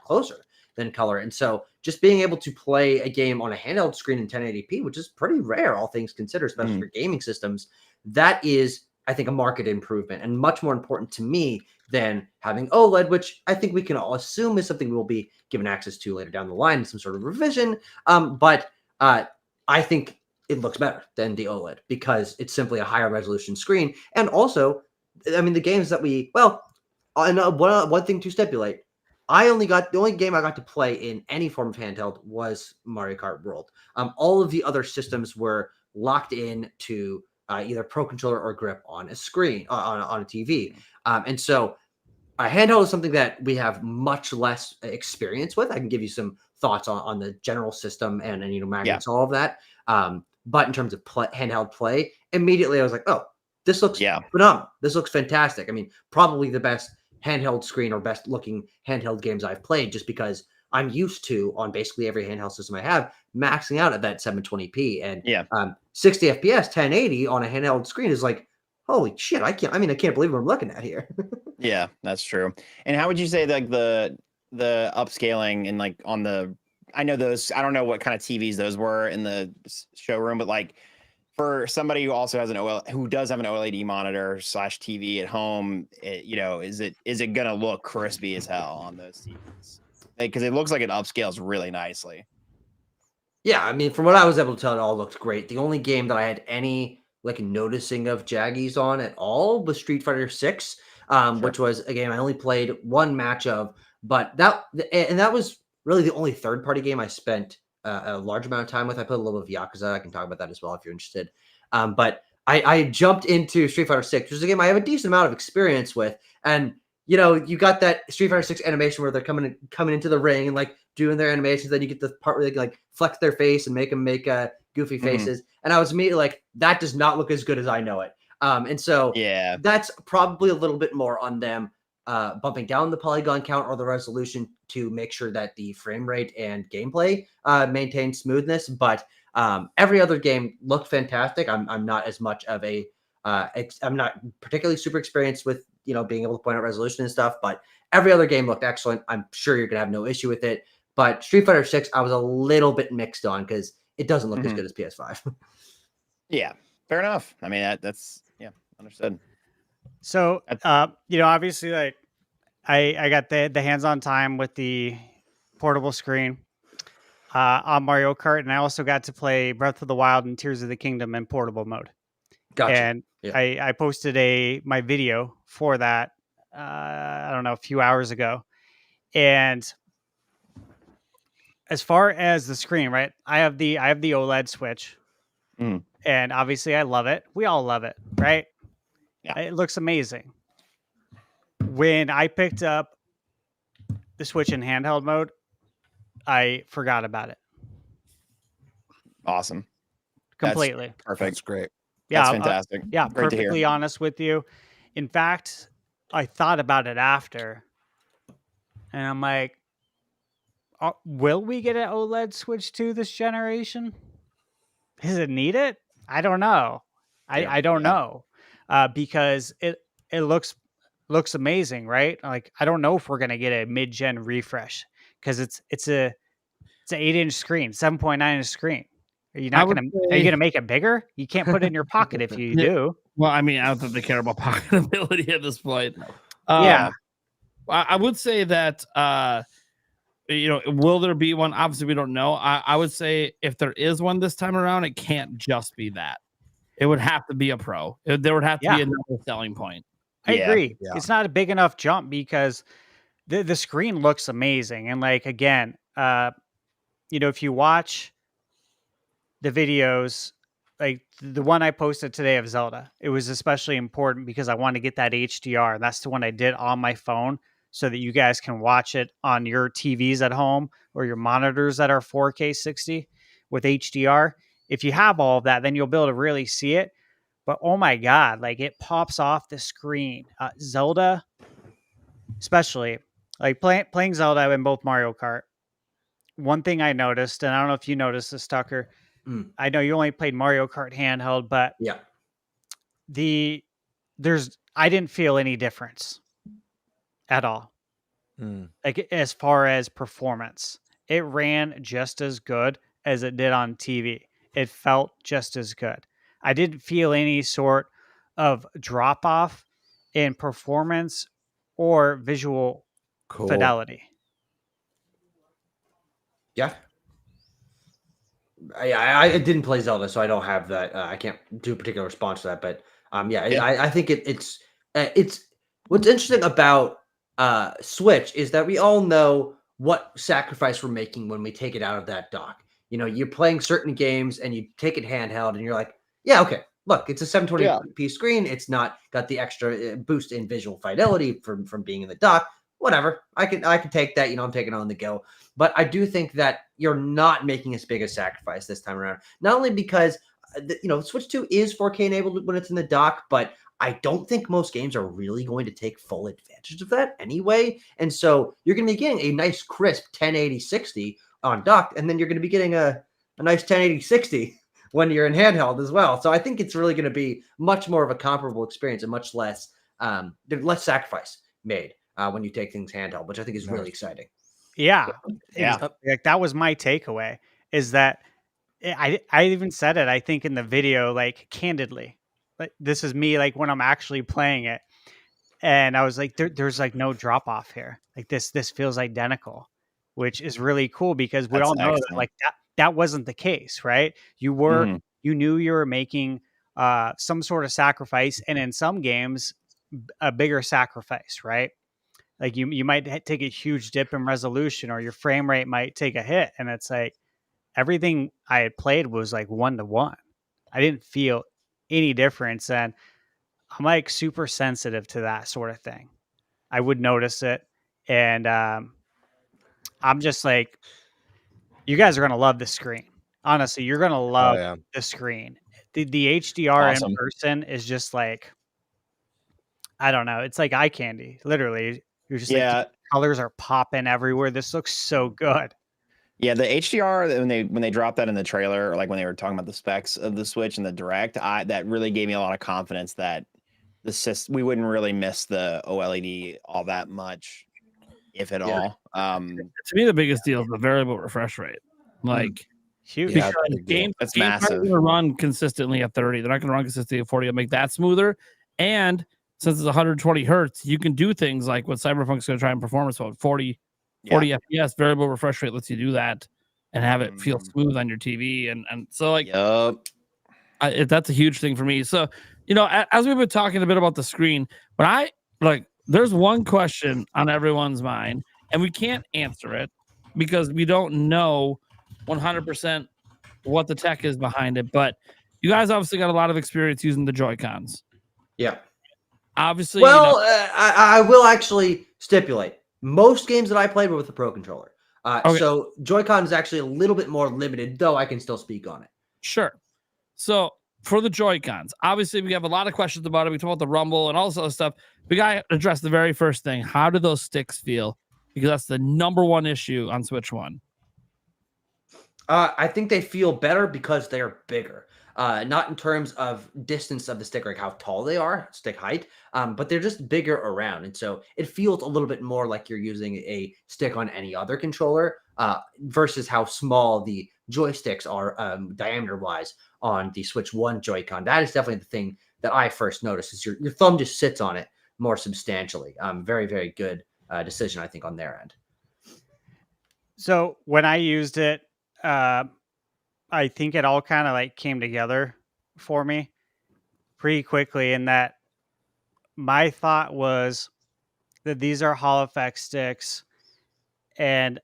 closer than color. And so just being able to play a game on a handheld screen in 1080p, which is pretty rare, all things considered, especially for gaming systems, that is, I think, a market improvement and much more important to me than having OLED, which I think we can all assume is something we'll be given access to later down the line in some sort of revision. But I think it looks better than the OLED because it's simply a higher resolution screen. And also, I mean, the games that one thing to stipulate, the only game I got to play in any form of handheld was Mario Kart World. All of the other systems were locked in to either Pro Controller or grip on a screen, on a TV. And so a handheld is something that we have much less experience with. I can give you some thoughts on the general system and magnets, all of that. But in terms of handheld play, immediately I was like, oh, this looks phenomenal. This looks fantastic. I mean, probably the best handheld screen or best looking handheld games I've played, just because I'm used to, on basically every handheld system I have, maxing out at that 720p, and 60 FPS 1080 on a handheld screen is like, holy shit, I can't believe what I'm looking at here. Yeah, that's true. And how would you say like the upscaling and like on the, I know those, I don't know what kind of TVs those were in the showroom, but like for somebody who also has who does have an OLED monitor / TV at home, is it gonna look crispy as hell on those TVs? Because it looks like it upscales really nicely. Yeah, I mean, from what I was able to tell, it all looked great. The only game that I had any like noticing of jaggies on at all was Street Fighter 6, which was a game I only played one match of, but that was really the only third-party game I spent a large amount of time with. I played a little bit of Yakuza. I can talk about that as well if you're interested. But I jumped into Street Fighter 6, which is a game I have a decent amount of experience with, and you got that Street Fighter 6 animation where they're coming into the ring and like doing their animations. Then you get the part where they like flex their face and make them make goofy faces. And I was immediately like, that does not look as good as I know it. And so that's probably a little bit more on them bumping down the polygon count or the resolution to make sure that the frame rate and gameplay maintain smoothness. But every other game looked fantastic. I'm not as much of a I'm not particularly super experienced with being able to point out resolution and stuff, but every other game looked excellent. I'm sure you're gonna have no issue with it. But Street Fighter 6, I was a little bit mixed on because it doesn't look as good as PS5. Yeah, fair enough. I mean, that's understood. So, obviously, like I got the hands-on time with the portable screen on Mario Kart, and I also got to play Breath of the Wild and Tears of the Kingdom in portable mode. Gotcha. And I posted my video for that. I don't know, a few hours ago. And as far as the screen, right? I have the OLED Switch, and obviously I love it. We all love it, right? Yeah. It looks amazing. When I picked up the Switch in handheld mode, I forgot about it. Awesome. Completely. That's perfect. That's great. Yeah, that's fantastic. Yeah, great perfectly honest with you. In fact, I thought about it after, and I'm like, will we get an OLED Switch 2 this generation? Does it need it? I don't know. I don't know because it looks amazing, right? Like I don't know if we're gonna get a mid-gen refresh because it's an 8-inch screen, 7.9-inch screen. Are you gonna make it bigger? You can't put it in your pocket if you do. Well, I mean, I don't think they care about pocketability at this point. Yeah, I would say that will there be one? Obviously, we don't know. I would say if there is one this time around, it can't just be that. It would have to be a Pro. There would have to be another selling point. I agree. Yeah. It's not a big enough jump because the screen looks amazing. And like, again, if you watch the videos, like the one I posted today of Zelda, it was especially important because I wanted to get that HDR. And that's the one I did on my phone so that you guys can watch it on your TVs at home or your monitors that are 4K 60 with HDR. If you have all of that, then you'll be able to really see it. But oh my God, like it pops off the screen. Zelda, especially like playing Zelda in both Mario Kart. One thing I noticed, and I don't know if you noticed this, Tucker. I know you only played Mario Kart handheld, but I didn't feel any difference at all. Like as far as performance, it ran just as good as it did on TV. It felt just as good. I didn't feel any sort of drop off in performance or visual fidelity. Yeah. I didn't play Zelda, so I don't have that. I can't do a particular response to that. But I think it's what's interesting about Switch is that we all know what sacrifice we're making when we take it out of that dock. You're playing certain games and you take it handheld and you're like, yeah, okay, look, it's a 720p screen. It's not got the extra boost in visual fidelity from being in the dock. Whatever, I can take that. I'm taking it on the go. But I do think that you're not making as big a sacrifice this time around. Not only because Switch 2 is 4K enabled when it's in the dock, but I don't think most games are really going to take full advantage of that anyway. And so you're going to be getting a nice crisp 1080-60 on dock, and then you're going to be getting a nice 1080-60 when you're in handheld as well. So I think it's really going to be much more of a comparable experience and much less sacrifice made when you take things handheld, which I think is really exciting. Yeah. Yeah. Like that was my takeaway, is that I even said it, I think, in the video, like, candidly, like, this is me, like, when I'm actually playing it. And I was like, there's like no drop off here. Like this feels identical, which is really cool because we That's all know that excellent. like that wasn't the case, right? You knew you were making some sort of sacrifice, and in some games, a bigger sacrifice, right? Like you might take a huge dip in resolution, or your frame rate might take a hit, and it's like everything I had played was like 1-to-1. I didn't feel any difference, and I'm like super sensitive to that sort of thing. I would notice it, and I'm just like, you guys are gonna love the screen. Honestly, you're gonna love yeah. the screen. The HDR in Awesome. person is just like, I don't know. It's like eye candy. Literally, you're just like, Yeah. the colors are popping everywhere. This looks so good. Yeah, the HDR, when they dropped that in the trailer, or like when they were talking about the specs of the Switch and the Direct, that really gave me a lot of confidence that we wouldn't really miss the OLED all that much, if at all. To me, the biggest deal is the variable refresh rate. Like, Huge. Yeah, because games That's aren't massive. going to run consistently at 30. They're not going to run consistently at 40. It'll make that smoother. And since it's 120 hertz, you can do things like what Cyberpunk's going to try in performance mode, 40 FPS. Variable refresh rate lets you do that and have it feel smooth on your TV. And so, like, that's a huge thing for me. So, as we've been talking a bit about the screen, but there's one question on everyone's mind, and we can't answer it because we don't know 100% what the tech is behind it. But you guys obviously got a lot of experience using the Joy-Cons. Yeah. Obviously, well, I will actually stipulate most games that I played were with the Pro Controller. Okay. So Joy-Con is actually a little bit more limited, though I can still speak on it. Sure. So for the Joy-Cons, obviously we have a lot of questions about it. We talk about the rumble and all this other stuff. We got to address the very first thing. How do those sticks feel? Because that's the number one issue on Switch 1. I think they feel better because they are bigger. Not in terms of distance of the stick, like how tall they are, stick height, but they're just bigger around. And so it feels a little bit more like you're using a stick on any other controller versus how small the joysticks are diameter-wise on the Switch 1 Joy-Con. That is definitely the thing that I first noticed is your thumb just sits on it more substantially. Very, very good decision, I think, on their end. So when I used it, I think it all kind of like came together for me pretty quickly, in that my thought was that these are Hall Effect sticks, and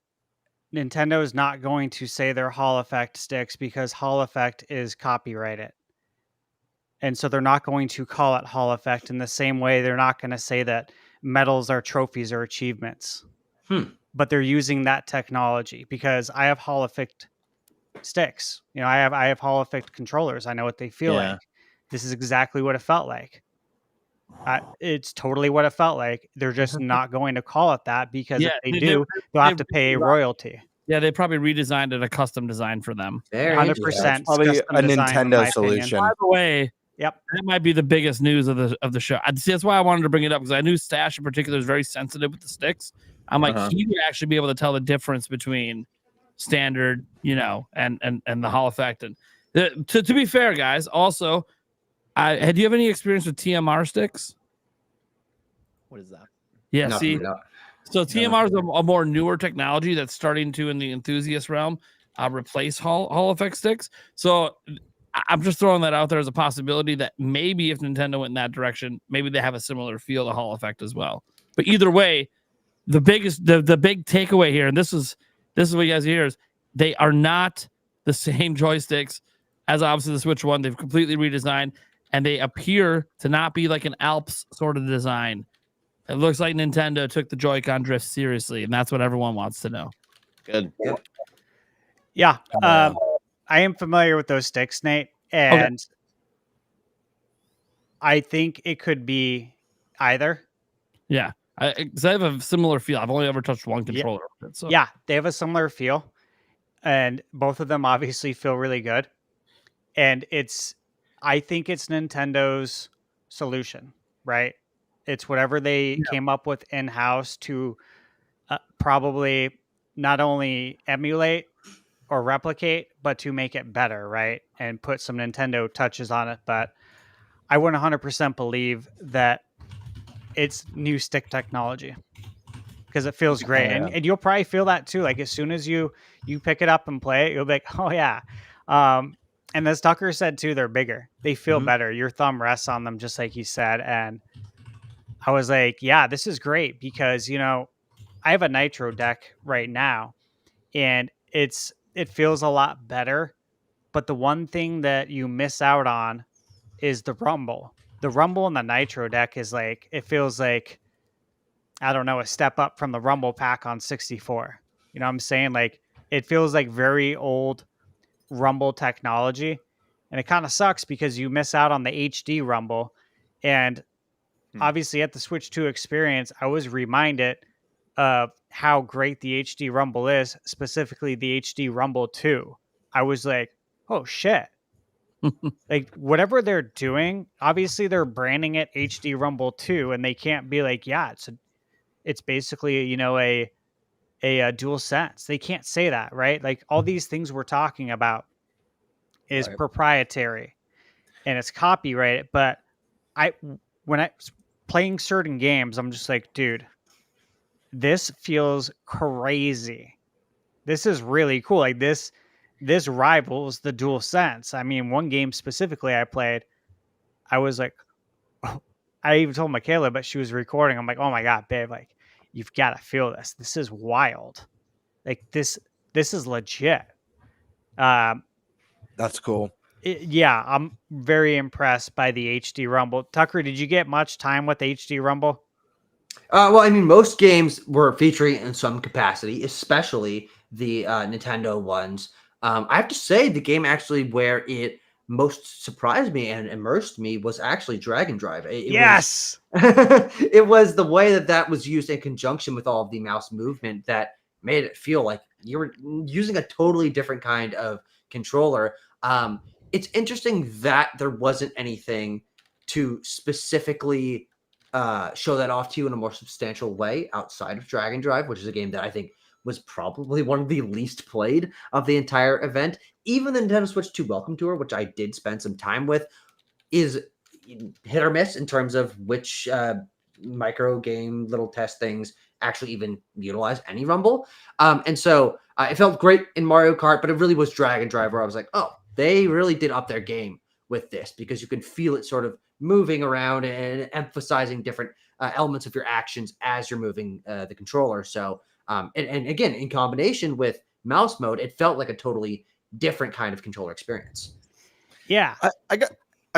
Nintendo is not going to say they're Hall Effect sticks because Hall Effect is copyrighted. And so they're not going to call it Hall Effect in the same way they're not going to say that medals are trophies or achievements. But they're using that technology because I have Hall Effect sticks. I have Hall Effect controllers. I know what they feel like. This is exactly what it felt like. It's totally what it felt like. They're just not going to call it that because if they do, they'll have to pay a royalty. Yeah, they probably redesigned it, a custom design for them. 100%. Probably a Nintendo solution. By the way, yep, that might be the biggest news of the show. See, that's why I wanted to bring it up, because I knew Stash in particular is very sensitive with the sticks. I'm like, he would actually be able to tell the difference between standard, and the Hall Effect. And to be fair, guys, also, do you have any experience with TMR sticks? What is that? Yeah, No, see, no. so TMR is a more newer technology that's starting to, in the enthusiast realm, replace Hall Effect sticks. So I'm just throwing that out there as a possibility that maybe if Nintendo went in that direction, maybe they have a similar feel to Hall Effect as well. But either way, the big takeaway here, and this is what you guys hear, is they are not the same joysticks as obviously the Switch 1. They've completely redesigned, and they appear to not be like an Alps sort of design. It looks like Nintendo took the Joy-Con drift seriously, and that's what everyone wants to know. Good. Yeah. I am familiar with those sticks, Nate. And I think it could be either. Yeah, because I have a similar feel. I've only ever touched one Yeah. controller. So Yeah, they have a similar feel, and both of them obviously feel really good. And I think it's Nintendo's solution, right? It's whatever they came up with in house to probably not only emulate or replicate, but to make it better, right? And put some Nintendo touches on it. But I would 100% believe that it's new stick technology because it feels great. And you'll probably feel that too. Like as soon as you pick it up and play it, you'll be like, oh yeah. And as Tucker said too, they're bigger. They feel better. Your thumb rests on them, just like he said. And I was like, yeah, this is great because, I have a Nitro deck right now and it feels a lot better. But the one thing that you miss out on is the rumble. The rumble in the Nitro deck is like, it feels like, I don't know, a step up from the rumble pack on 64. You know what I'm saying? Like it feels like very old rumble technology. And it kind of sucks because you miss out on the HD rumble. And obviously at the Switch 2 experience, I was reminded of how great the HD rumble is, specifically the HD rumble 2. I was like, oh shit. Like whatever they're doing, obviously they're branding it HD rumble 2 and they can't be like, yeah, it's basically, a dual sense. They can't say that, right? Like all these things we're talking about is proprietary and it's copyrighted. But when I was playing certain games, I'm just like, dude, this feels crazy. This is really cool. Like this rivals the dual sense. I mean, one game specifically I played, I was like, oh, I even told Michaela, but she was recording. I'm like, oh my God, babe, like you've got to feel this. This is wild. Like this is legit. That's cool. Yeah, I'm very impressed by the HD Rumble. Tucker, did you get much time with the HD Rumble? Well, I mean, most games were featuring in some capacity, especially the Nintendo ones. I have to say, the game actually where it most surprised me and immersed me was actually Dragon Drive. Yes, it was the way that was used in conjunction with all of the mouse movement that made it feel like you were using a totally different kind of controller. It's interesting that there wasn't anything to specifically show that off to you in a more substantial way outside of Dragon Drive, which is a game that I think was probably one of the least played of the entire event. Even the Nintendo Switch 2 Welcome Tour, which I did spend some time with, is hit or miss in terms of which micro game little test things actually even utilize any rumble. And so it felt great in Mario Kart, but it really was Dragon Drive where I was like, oh, they really did up their game with this because you can feel it sort of moving around and emphasizing different elements of your actions as you're moving the controller. So, and again, in combination with mouse mode, it felt like a totally different kind of controller experience. Yeah. I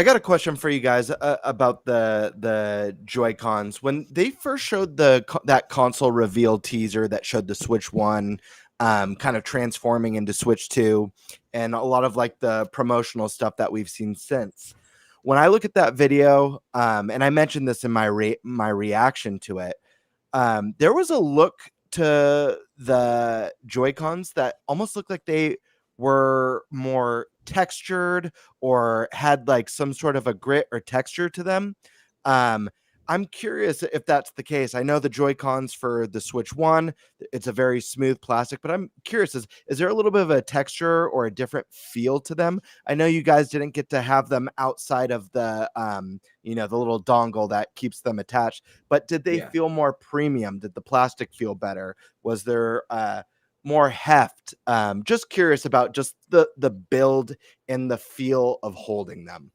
got a question for you guys about the Joy-Cons. When they first showed that console reveal teaser that showed the Switch 1 kind of transforming into Switch 2 and a lot of like the promotional stuff that we've seen since. When I look at that video, and I mentioned this in my reaction to it, there was a look to the Joy-Cons that almost looked like they were more textured or had like some sort of a grit or texture to them. I'm curious if that's the case. I know the Joy-Cons for the Switch 1, it's a very smooth plastic, but I'm curious, is there a little bit of a texture or a different feel to them? I know you guys didn't get to have them outside of the, the little dongle that keeps them attached, but did they feel more premium? Did the plastic feel better? Was there more heft? Just curious about just the build and the feel of holding them.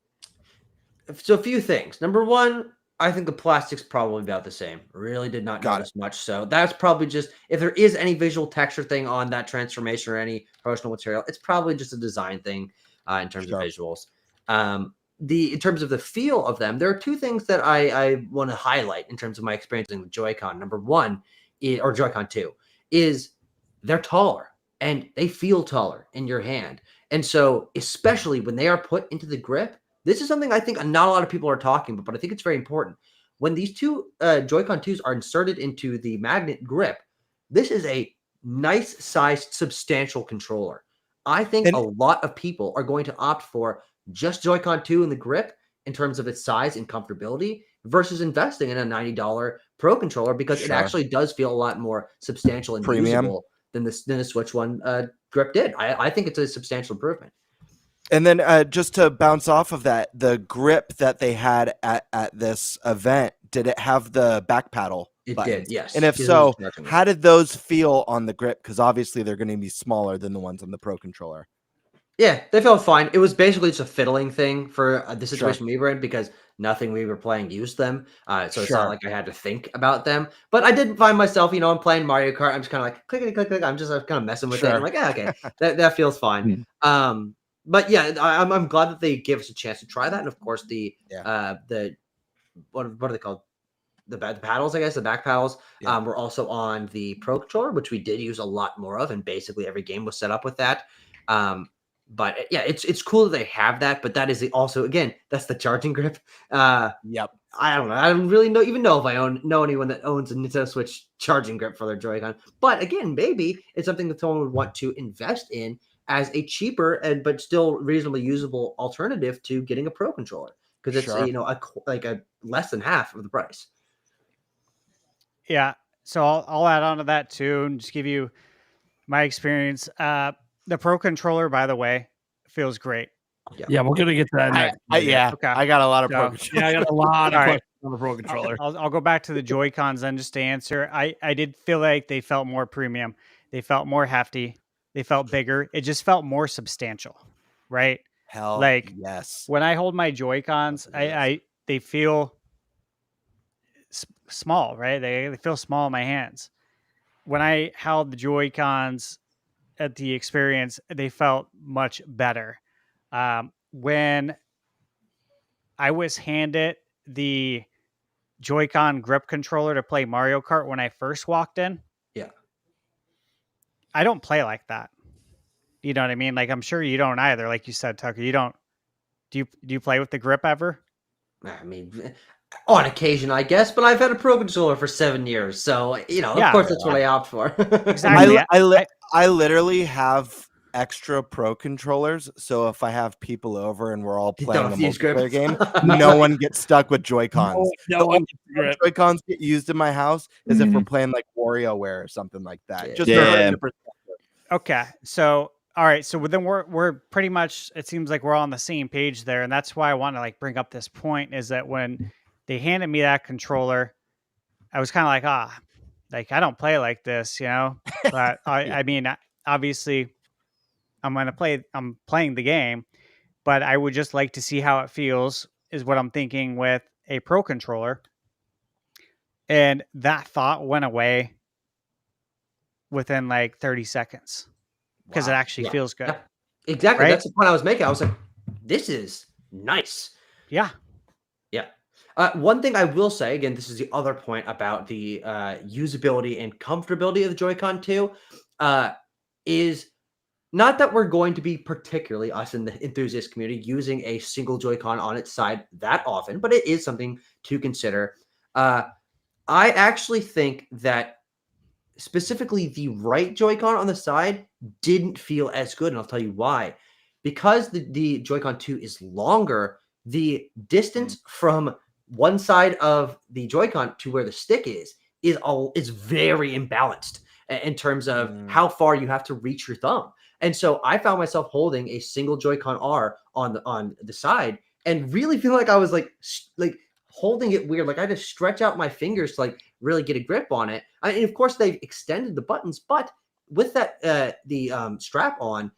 So a few things. Number one, I think the plastic's probably about the same. Really did not notice much. So that's probably just, if there is any visual texture thing on that transformation or any promotional material, it's probably just a design thing in terms of visuals. In terms of the feel of them, there are two things that I want to highlight in terms of my experience with Joy-Con. Number one, or Joy-Con 2, is they're taller and they feel taller in your hand. And so, especially when they are put into the grip, this is something I think not a lot of people are talking about, but I think it's very important. When these two Joy-Con 2s are inserted into the magnet grip, this is a nice sized, substantial controller. I think a lot of people are going to opt for just Joy-Con 2 in the grip in terms of its size and comfortability versus investing in a $90 Pro controller because it actually does feel a lot more substantial and usable than the Switch One grip did. I think it's a substantial improvement. And then just to bounce off of that, the grip that they had at this event, did it have the back paddle? It did, yes. And if so, how did those feel on the grip? Because obviously they're going to be smaller than the ones on the Pro controller. Yeah, they felt fine. It was basically just a fiddling thing for the situation we were in because nothing we were playing used them. So it's not like I had to think about them. But I did find myself, I'm playing Mario Kart. I'm just kind of like clickety click click. I'm just kind of messing with it. I'm like, yeah, okay, that feels fine. But yeah, I'm glad that they give us a chance to try that. And of course, the what are they called? The paddles, I guess, the back paddles were also on the Pro controller, which we did use a lot more of, and basically every game was set up with that. But yeah, it's cool that they have that, but that is also, again, that's the charging grip. I don't know. I don't really even know if I know anyone that owns a Nintendo Switch charging grip for their Joy-Con. But again, maybe it's something that someone would want to invest in as a cheaper but still reasonably usable alternative to getting a Pro controller because it's a less than half of the price. Yeah, so I'll add on to that too and just give you my experience. The Pro controller, by the way, feels great. Yeah, we're gonna get to that next. Okay. I got a lot of Pro controllers. Yeah, I got a lot of questions on the Pro controller. I'll go back to the Joy-Cons then just to answer. I did feel like they felt more premium. They felt more hefty. They felt bigger. It just felt more substantial, right? Hell, like yes. When I hold my Joy-Cons, they feel small, right? They feel small in my hands. When I held the Joy-Cons at the experience, they felt much better. When I was handed the Joy-Con grip controller to play Mario Kart when I first walked in, I don't play like that. You know what I mean? Like, I'm sure you don't either. Like you said, Tucker, you don't. Do you play with the grip ever? I mean, on occasion, I guess, but I've had a Pro controller for 7 years, so of course that's what I opt for. Exactly. I literally have extra Pro controllers, so if I have people over and we're all playing a multiplayer game, no one gets stuck with Joy-Cons. No one gets Joy-Cons get used in my house is if we're playing like WarioWare or something like that. Just okay, so all right, so then we're pretty much, it seems like we're all on the same page there, and that's why I want to bring up this point is that when they handed me that controller, I was kind of like, I don't play like this, but I mean, obviously I'm playing the game, but I would just like to see how it feels is what I'm thinking with a Pro controller. And that thought went away within 30 seconds because it actually feels good. Yeah. Exactly. Right? That's the point I was making. I was like, this is nice. Yeah. Yeah. One thing I will say, again, this is the other point about the usability and comfortability of the Joy-Con 2, is not that we're going to be particularly, us in the enthusiast community, using a single Joy-Con on its side that often, but it is something to consider. I actually think that specifically the right Joy-Con on the side didn't feel as good, and I'll tell you why. Because the Joy-Con 2 is longer, the distance from one side of the Joy-Con to where the stick is very imbalanced in terms of how far you have to reach your thumb. And so I found myself holding a single Joy-Con R on the side and really feeling like I was like holding it weird. Like I had to stretch out my fingers to really get a grip on it. And of course they've extended the buttons, but with that the strap on,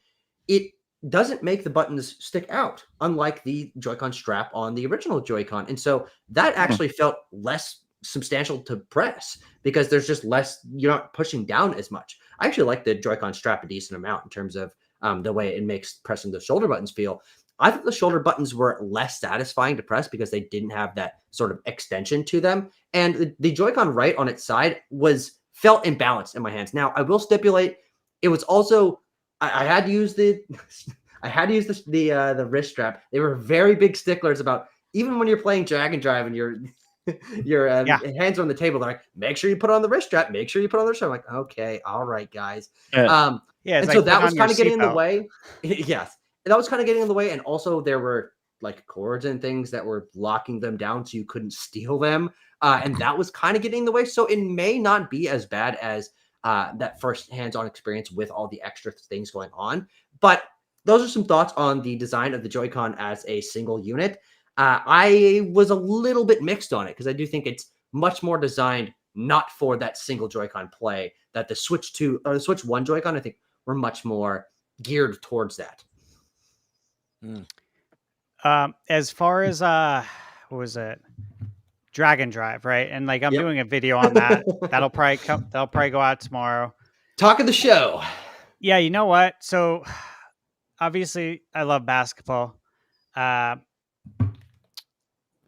it doesn't make the buttons stick out, unlike the Joy-Con strap on the original Joy-Con. And so that actually felt less substantial to press because there's just less, you're not pushing down as much. I actually like the Joy-Con strap a decent amount in terms of the way it makes pressing the shoulder buttons feel. I thought the shoulder buttons were less satisfying to press because they didn't have that sort of extension to them. And the Joy-Con right on its side felt imbalanced in my hands. Now, I will stipulate, it was also, I had to use I had to use the wrist strap. They were very big sticklers about even when you're playing drag and drive and your hands are on the table. They're like, make sure you put on the wrist strap. Make sure you put on the wrist strap. I'm like, okay, all right, guys. Yeah, it's and like so put that was on your kind of getting in the seatbelt. way. Yes, and that was kind of getting in the way. And also there were like cords and things that were locking them down so you couldn't steal them. And that was kind of getting in the way. So it may not be as bad as that first hands-on experience with all the extra things going on. But those are some thoughts on the design of the Joy-Con as a single unit. I was a little bit mixed on it because I do think it's much more designed not for that single Joy-Con play that the Switch 2 or the Switch 1 Joy-Con, I think, were much more geared towards that. As far as what was it? Drag and Drive, right? And like I'm doing a video on that. That'll probably go out tomorrow. Talk of the show. Yeah, you know what? So obviously I love basketball.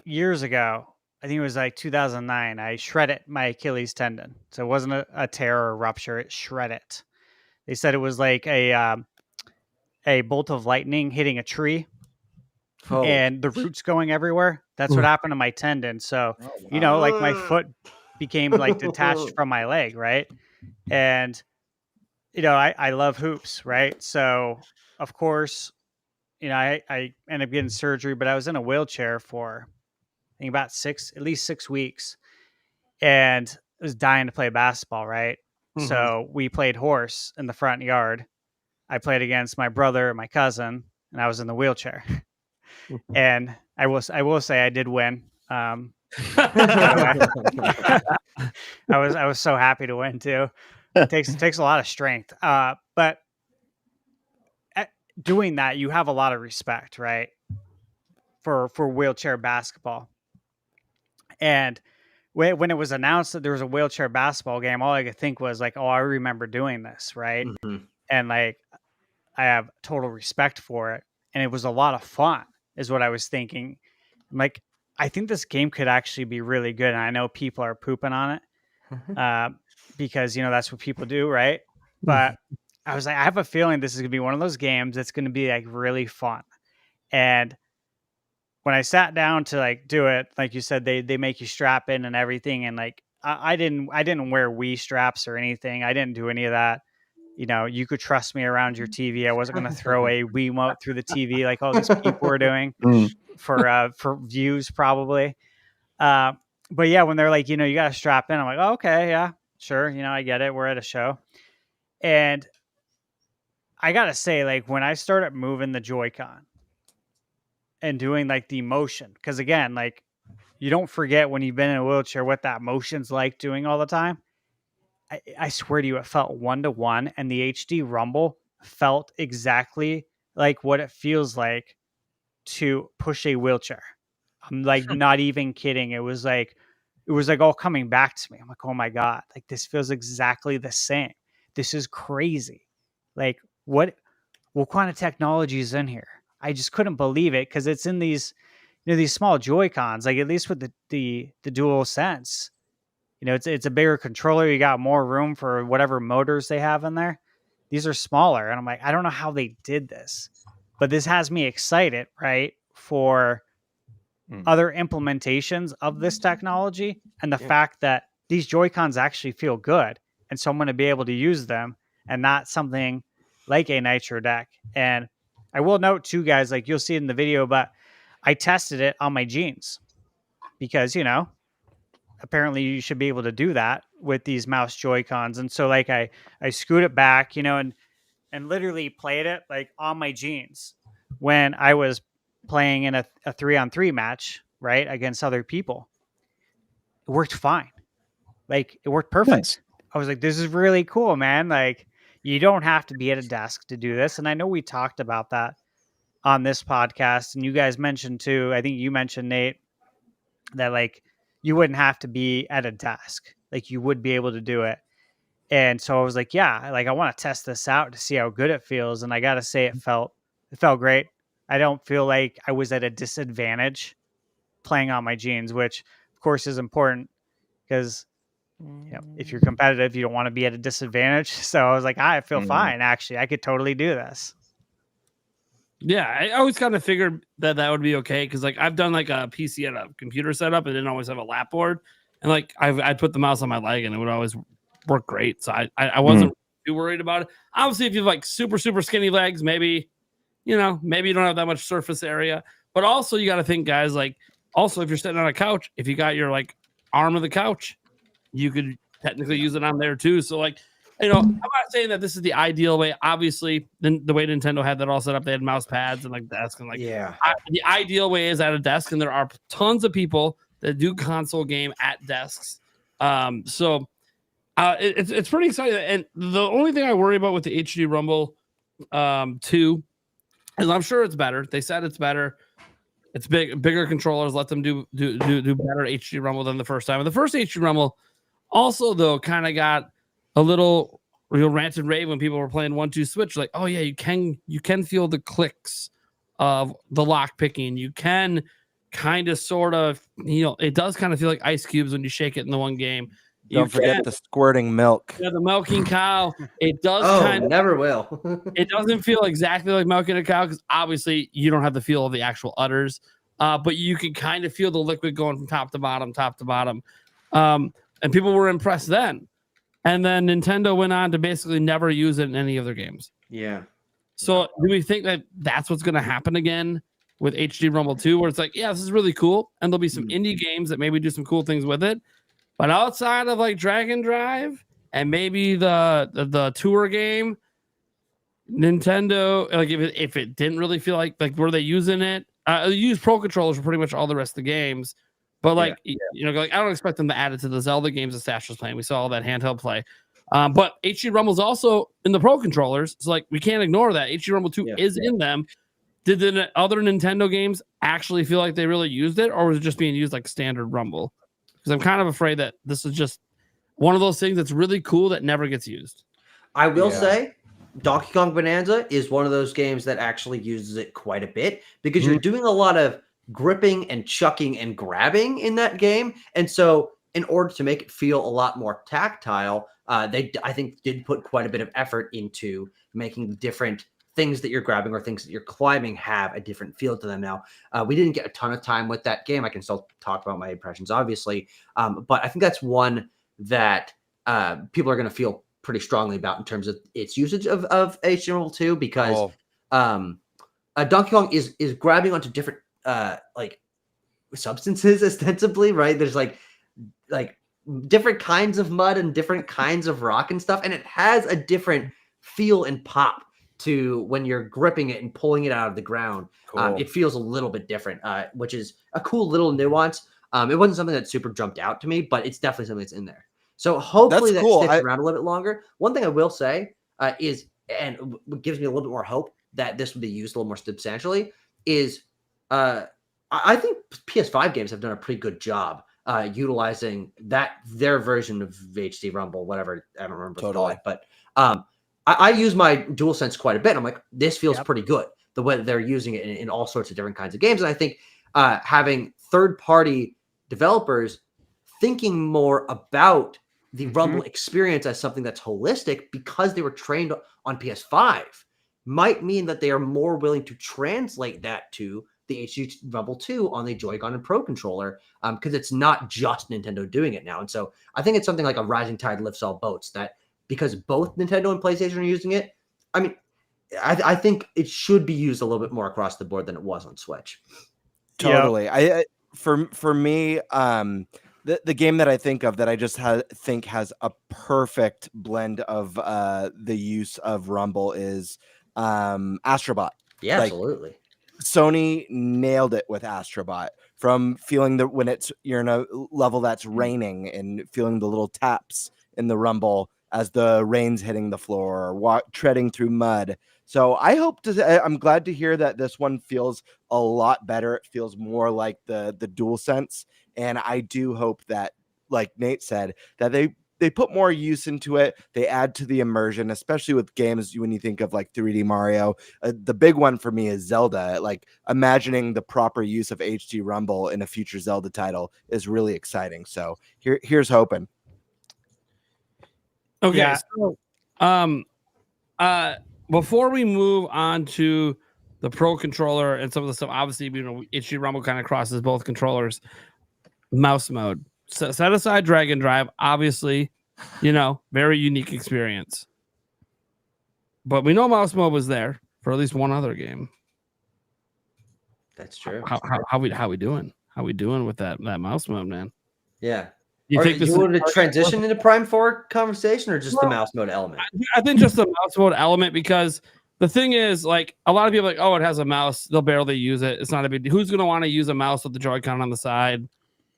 Years ago, I think it was like 2009, I shredded my Achilles tendon. So it wasn't a tear or a rupture, it shredded. They said it was like a bolt of lightning hitting a tree. And the roots going everywhere. That's what happened to my tendon. So, like my foot became like detached from my leg, right? And, I love hoops, right? So, of course, I ended up getting surgery, but I was in a wheelchair for, I think, about at least 6 weeks. And I was dying to play basketball, right? So we played horse in the front yard. I played against my brother and my cousin, and I was in the wheelchair. And I will say I did win. By the way. I was so happy to win too. It takes a lot of strength. But doing that, you have a lot of respect, right? For wheelchair basketball. And when it was announced that there was a wheelchair basketball game, all I could think was like, oh, I remember doing this, right? And like, I have total respect for it. And it was a lot of fun, is what I was thinking. I'm like, I think this game could actually be really good. And I know people are pooping on it because, that's what people do, right? But I was like, I have a feeling this is going to be one of those games that's going to be like really fun. And when I sat down to like do it, like you said, they make you strap in and everything. And like, I didn't wear Wii straps or anything. I didn't do any of that. You could trust me around your TV. I wasn't going to throw a Wiimote through the TV like all these people were doing for views probably. But yeah, when they're like, you got to strap in, I'm like, oh, okay, yeah, sure. I get it. We're at a show. And I got to say, like, when I started moving the Joy-Con and doing like the motion, because again, like, you don't forget when you've been in a wheelchair what that motion's like doing all the time. I swear to you, it felt 1-to-1, and the HD rumble felt exactly like what it feels like to push a wheelchair. I'm like not even kidding. It was like all coming back to me. I'm like, oh my God, like this feels exactly the same. This is crazy. Like what kind of technology is in here? I just couldn't believe it because it's in these, these small Joy-Cons, like at least with the dual sense. It's a bigger controller. You got more room for whatever motors they have in there. These are smaller. And I'm like, I don't know how they did this, but this has me excited, right? For other implementations of this technology and the fact that these Joy-Cons actually feel good. And so I'm going to be able to use them and not something like a Nitro deck. And I will note too, guys, like you'll see it in the video, but I tested it on my jeans because, apparently you should be able to do that with these mouse Joy-Cons. And so like I scoot it back, and literally played it like on my jeans when I was playing in a 3-on-3 match, right, against other people. It worked fine. Like it worked perfect. Nice. I was like, this is really cool, man. Like you don't have to be at a desk to do this. And I know we talked about that on this podcast, and you guys mentioned too, I think you mentioned, Nate, that like you wouldn't have to be at a desk. Like you would be able to do it. And so I was like, yeah, like I want to test this out to see how good it feels. And I got to say it felt great. I don't feel like I was at a disadvantage playing on my jeans, which of course is important because, if you're competitive, you don't want to be at a disadvantage. So I was like, I feel fine. Actually, I could totally do this. Yeah, I always kind of figured that would be okay because like I've done like a PC at a computer setup and didn't always have a lap board, and like I'd put the mouse on my leg and it would always work great. So I wasn't too worried about it. Obviously, if you have like super skinny legs, maybe you don't have that much surface area. But also you got to think, guys, like also if you're sitting on a couch, if you got your like arm of the couch, you could technically use it on there too. So like, I'm not saying that this is the ideal way. Obviously, the way Nintendo had that all set up, they had mouse pads and like desks and like the ideal way is at a desk, and there are tons of people that do console game at desks. So it's pretty exciting. And the only thing I worry about with the HD Rumble 2 is I'm sure it's better. They said it's better. It's bigger controllers. Let them do better HD Rumble than the first time. And the first HD Rumble also though kind of got a little rant and rave when people were playing 1-2 switch. Like, oh yeah, you can feel the clicks of the lock picking. You can kind of sort of it does kind of feel like ice cubes when you shake it in the one game. Don't forget the squirting milk. Yeah, the milking cow. It does never will. It doesn't feel exactly like milking a cow because obviously you don't have the feel of the actual udders, but you can kind of feel the liquid going from top to bottom. And people were impressed then. And then Nintendo went on to basically never use it in any of their games. Yeah. So do we think that that's what's going to happen again with HD Rumble 2, where it's like, yeah, this is really cool, and there'll be some indie games that maybe do some cool things with it, but outside of like Dragon Drive and maybe the tour game, Nintendo, like if it didn't really feel like were they using it? They use Pro controllers for pretty much all the rest of the games, but like like I don't expect them to add it to the Zelda games that Stash was playing. We saw all that handheld play, but HD Rumble is also in the Pro controllers, so like we can't ignore that HD Rumble 2 is in them. Did the other Nintendo games actually feel like they really used it, or was it just being used like standard Rumble? Because I'm kind of afraid that this is just one of those things that's really cool that never gets used. I will say Donkey Kong Bonanza is one of those games that actually uses it quite a bit because you're doing a lot of gripping and chucking and grabbing in that game. And so in order to make it feel a lot more tactile, they, I think, did put quite a bit of effort into making the different things that you're grabbing or things that you're climbing have a different feel to them. Now, we didn't get a ton of time with that game. I can still talk about my impressions, obviously. But I think that's one that people are going to feel pretty strongly about in terms of its usage of HTML 2 because Donkey Kong is grabbing onto different like substances ostensibly, right? There's like different kinds of mud and different kinds of rock and stuff, and it has a different feel and pop to when you're gripping it and pulling it out of the ground. Cool. It feels a little bit different, which is a cool little nuance. It wasn't something that super jumped out to me, but it's definitely something that's in there. So hopefully that sticks around a little bit longer. One thing I will say is, and what gives me a little bit more hope that this would be used a little more substantially, is I think PS5 games have done a pretty good job utilizing their version of HD Rumble, whatever, I don't remember what to call it, but I use my DualSense quite a bit. I'm like, this feels pretty good, the way that they're using it in all sorts of different kinds of games. And I think having third-party developers thinking more about the Rumble experience as something that's holistic because they were trained on PS5 might mean that they are more willing to translate that to the HD Rumble 2 on the Joy-Con and Pro controller, because it's not just Nintendo doing it now. And so I think it's something like a rising tide lifts all boats, that because both Nintendo and PlayStation are using it, I mean, I think it should be used a little bit more across the board than it was on Switch. Totally. I for me, the game that I think of that I just think has a perfect blend of the use of Rumble is Astrobot. Yeah, absolutely. Sony nailed it with Astrobot, from feeling that when you're in a level that's raining and feeling the little taps in the Rumble as the rain's hitting the floor or treading through mud. So I'm glad to hear that this one feels a lot better. It feels more like the DualSense. And I do hope that, like Nate said, that they put more use into it. They add to the immersion, especially with games when you think of like 3D Mario. The big one for me is Zelda. Like, imagining the proper use of HD Rumble in a future Zelda title is really exciting. So here's hoping. Okay. Yeah. So, before we move on to the Pro controller and some of the stuff. Obviously, HD Rumble kind of crosses both controllers. Mouse mode. Set aside drag and drive. Obviously, very unique experience. But we know mouse mode was there for at least one other game. That's true. How we doing? How we doing with that mouse mode, man? Yeah. You think you want to transition into Prime 4 conversation or just the mouse mode element? I think just the mouse mode element, because the thing is, like, a lot of people are like, oh, it has a mouse. They'll barely use it. It's not a big deal. Who's going to want to use a mouse with the Joy-Con on the side?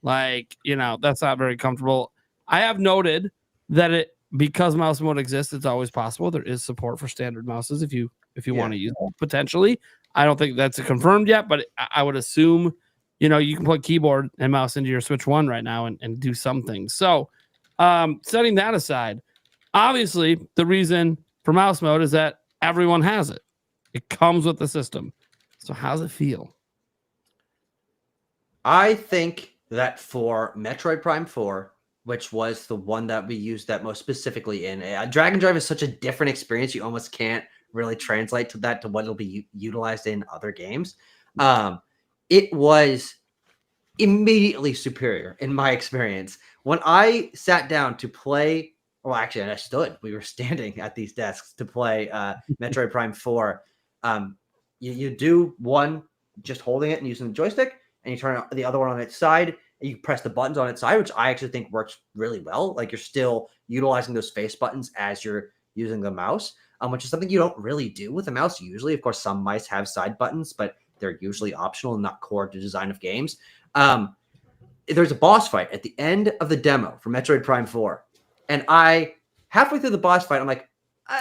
Like, that's not very comfortable. I have noted that because mouse mode exists, it's always possible. There is support for standard mouses if you want to use it, potentially. I don't think that's confirmed yet, but I would assume, you can plug keyboard and mouse into your Switch 1 right now and do some things. So setting that aside, obviously the reason for mouse mode is that everyone has it. It comes with the system. So how does it feel? I think that for Metroid Prime 4, which was the one that we used that most specifically in, Drag and Drive is such a different experience. You almost can't really translate to what it'll be utilized in other games. It was immediately superior in my experience. When I sat down to play, well, actually, I stood. We were standing at these desks to play Metroid Prime 4. You do one just holding it and using the joystick, and you turn the other one on its side, and you press the buttons on its side, which I actually think works really well. Like, you're still utilizing those face buttons as you're using the mouse, which is something you don't really do with a mouse usually. Of course, some mice have side buttons, but they're usually optional and not core to design of games. There's a boss fight at the end of the demo for Metroid Prime 4. And halfway through the boss fight, I'm like,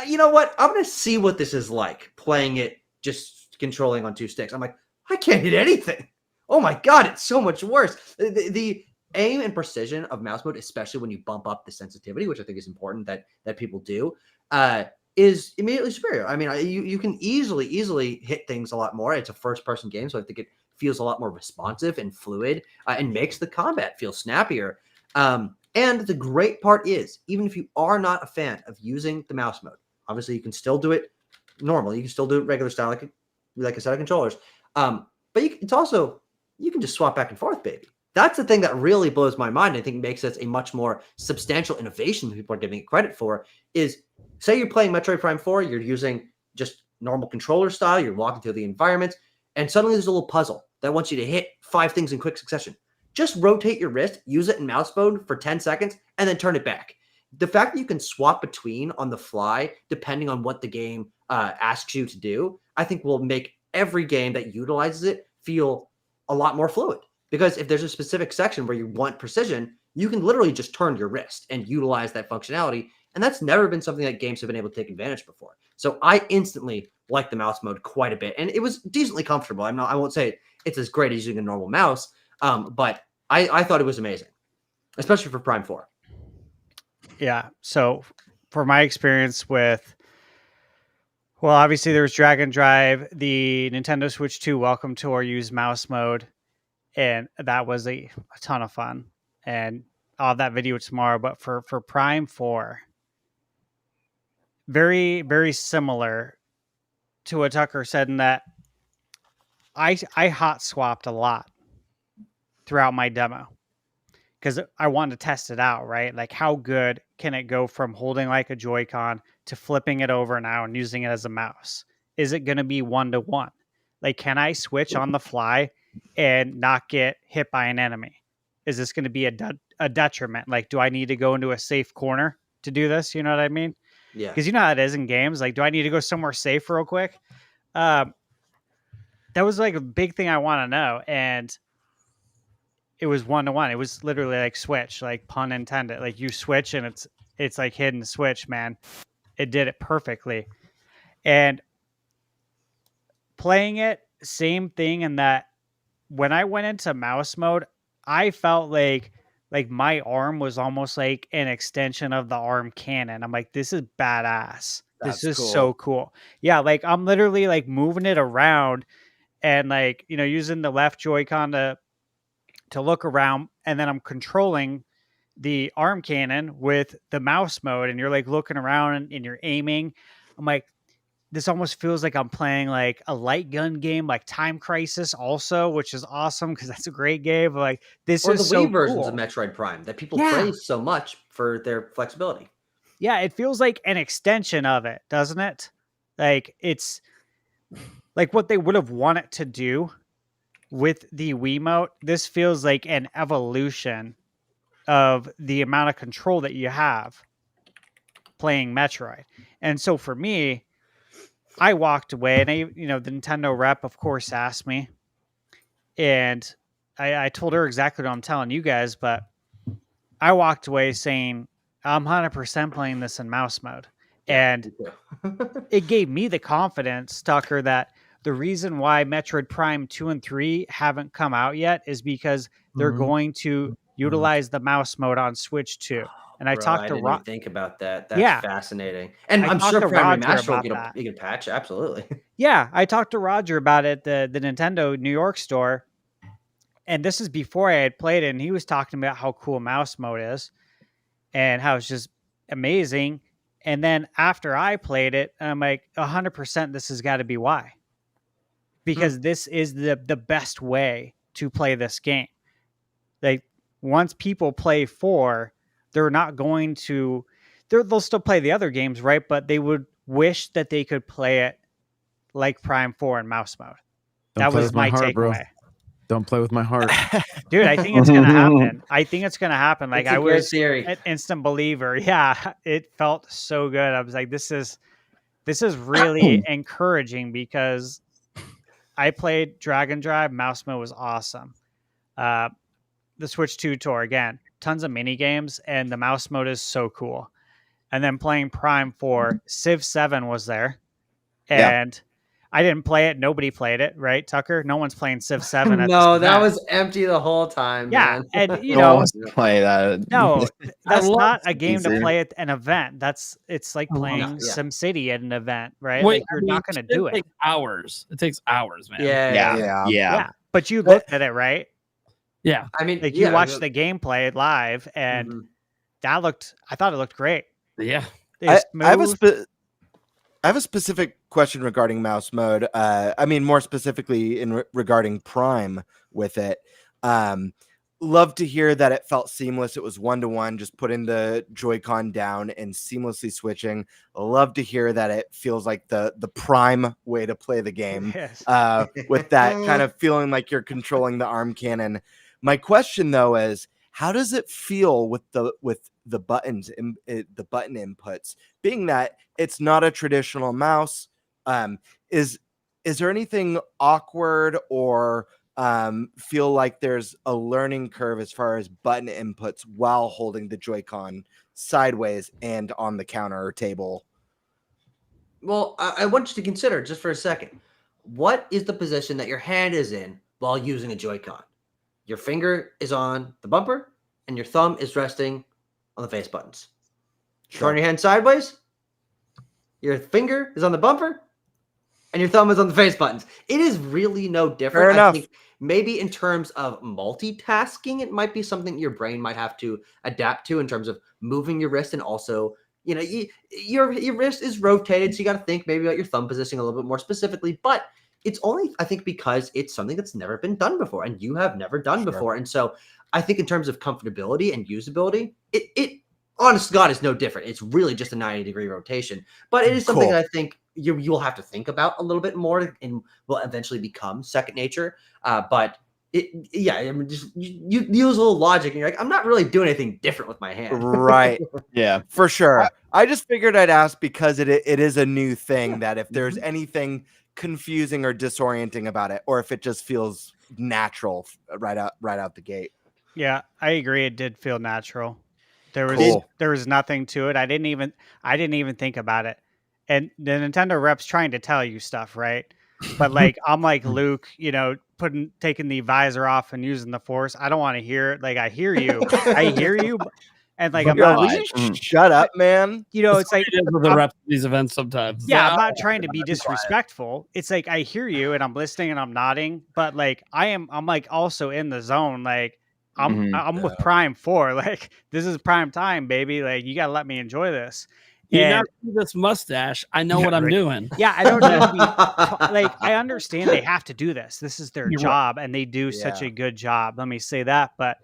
you know what? I'm going to see what this is like playing it just controlling on two sticks. I'm like, I can't hit anything. Oh my God, it's so much worse. The aim and precision of mouse mode, especially when you bump up the sensitivity, which I think is important that people do, is immediately superior. I mean, you can easily hit things a lot more. It's a first-person game, so I think it feels a lot more responsive and fluid and makes the combat feel snappier. And the great part is, even if you are not a fan of using the mouse mode, obviously you can still do it normally. You can still do it regular style, like a set of controllers. But it's also, you can just swap back and forth, baby. That's the thing that really blows my mind. I think makes this a much more substantial innovation than people are giving it credit for. Is, say you're playing Metroid Prime 4, you're using just normal controller style, you're walking through the environments, and suddenly there's a little puzzle that wants you to hit 5 things in quick succession. Just rotate your wrist, use it in mouse mode for 10 seconds, and then turn it back. The fact that you can swap between on the fly, depending on what the game asks you to do, I think will make every game that utilizes it feel a lot more fluid. Because if there's a specific section where you want precision, you can literally just turn your wrist and utilize that functionality. And that's never been something that games have been able to take advantage before. So I instantly like the mouse mode quite a bit. And it was decently comfortable. I won't say it's as great as using a normal mouse, but I thought it was amazing, especially for Prime 4. Yeah. So for my experience with, well, obviously there was Drag and Drive, the Nintendo Switch 2 Welcome Tour used mouse mode, and that was a ton of fun. And I'll have that video tomorrow. But for Prime 4, very, very similar to what Tucker said in that I hot swapped a lot throughout my demo because I wanted to test it out, right? Like, how good can it go from holding like a Joy-Con to flipping it over now and using it as a mouse? Is it going to be 1-to-1? Like, can I switch on the fly and not get hit by an enemy? Is this going to be a detriment? Like, do I need to go into a safe corner to do this? You know what I mean? Yeah. Because you know how it is in games. Like, do I need to go somewhere safe real quick? That was like a big thing I want to know. And it was 1-to-1. It was literally like switch, like pun intended. Like, you switch and it's like hidden switch, man. It did it perfectly. And playing it, same thing in that when I went into mouse mode, I felt like my arm was almost like an extension of the arm cannon. I'm like, this is badass. This is so cool. Yeah, like I'm literally like moving it around and like, using the left Joy-Con to look around, and then I'm controlling the arm cannon with the mouse mode, and you're like looking around and you're aiming. I'm like, this almost feels like I'm playing like a light gun game, like Time Crisis also, which is awesome because that's a great game. Like this Or is the so Wii versions of cool. Metroid Prime that people Yeah. praise so much for their flexibility. Yeah, it feels like an extension of it, doesn't it? Like it's like what they would have wanted to do with the Wiimote. This feels like an evolution of the amount of control that you have playing Metroid. And so for me, I walked away, and the Nintendo rep, of course, asked me, and I told her exactly what I'm telling you guys, but I walked away saying I'm 100% playing this in mouse mode, and it gave me the confidence, Tucker, that the reason why Metroid Prime 2 and 3 haven't come out yet is because they're going to utilize the mouse mode on Switch 2. And I talked to didn't even think about that. That's Yeah. fascinating. And I I'm talked sure to Prime Roger Remaster will about get a patch. Absolutely. Yeah, I talked to Roger about it at the Nintendo New York store. And this is before I had played it, and he was talking about how cool mouse mode is and how it's just amazing. And then after I played it, I'm like, 100% this has got to be why. Because this is the best way to play this game. Like, once people play 4, they're not going to... They'll still play the other games, right? But they would wish that they could play it like Prime 4 in mouse mode. That was my takeaway. Bro. Don't play with my heart. Dude, I think it's going to happen. I think it's going to happen. Like, I was an instant believer. Yeah, it felt so good. I was like, this is really encouraging because I played Dragon Drive. Mouse mode was awesome. The Switch 2 tour, again, tons of mini games, and the mouse mode is so cool. And then playing Prime 4, Civ 7 was there. And I didn't play it. Nobody played it, right, Tucker? No one's playing Civ 7 at No, this that event. was empty the whole time, man. And No one wants to play that. No, that's not a game easy. to play at an event. It's like playing SimCity at an event, right? Wait, like you're not going to do it. Takes hours. It takes hours, man. Yeah. But you looked at it, right? Yeah. I mean, like you watched the gameplay live, and I thought it looked great. Yeah. I have a specific question regarding mouse mode. I mean, more specifically regarding Prime with it. Love to hear that it felt seamless. It was 1-to-1, just putting the Joy-Con down and seamlessly switching. Love to hear that it feels like the Prime way to play the game. Yes. With that kind of feeling like you're controlling the arm cannon. My question though is, how does it feel with the buttons and the button inputs, being that it's not a traditional mouse? Is there anything awkward or feel like there's a learning curve as far as button inputs while holding the Joy-Con sideways and on the counter or table? Well, I want you to consider just for a second, what is the position that your hand is in while using a Joy-Con? Your finger is on the bumper and your thumb is resting on the face buttons. Turn your hand sideways, your finger is on the bumper and your thumb is on the face buttons. It is really no different. Fair enough. I think maybe in terms of multitasking, it might be something your brain might have to adapt to in terms of moving your wrist, and also, your wrist is rotated, so you got to think maybe about your thumb positioning a little bit more specifically. But it's only, I think, because it's something that's never been done before, and you have never done before. And so I think in terms of comfortability and usability, it honest to God is no different. It's really just a 90-degree rotation, but it is something that I think you'll have to think about a little bit more, and will eventually become second nature. But I mean, just you use a little logic, and you're like, I'm not really doing anything different with my hand. Right. Yeah, for sure. I just figured I'd ask because it is a new thing, that if there's anything confusing or disorienting about it, or if it just feels natural right out the gate. Yeah, I agree. It did feel natural. There was nothing to it. I didn't even think about it. And the Nintendo rep's trying to tell you stuff, right? But like, I'm like Luke, taking the visor off and using the Force. I don't want to hear it. Like, I hear you, and like, I'm not. Will you shut up, man? It's like the reps of these events sometimes. Yeah, I'm not trying to be disrespectful. It's like I hear you and I'm listening and I'm nodding, but like I'm like also in the zone. Like I'm with Prime 4. Like, this is prime time, baby. Like, you gotta let me enjoy this. You And- now see this mustache. I know what I'm doing. Yeah, I don't need to be like, I understand they have to do this. This is their You're right. job, and they do such Yeah. a good job. Let me say that. But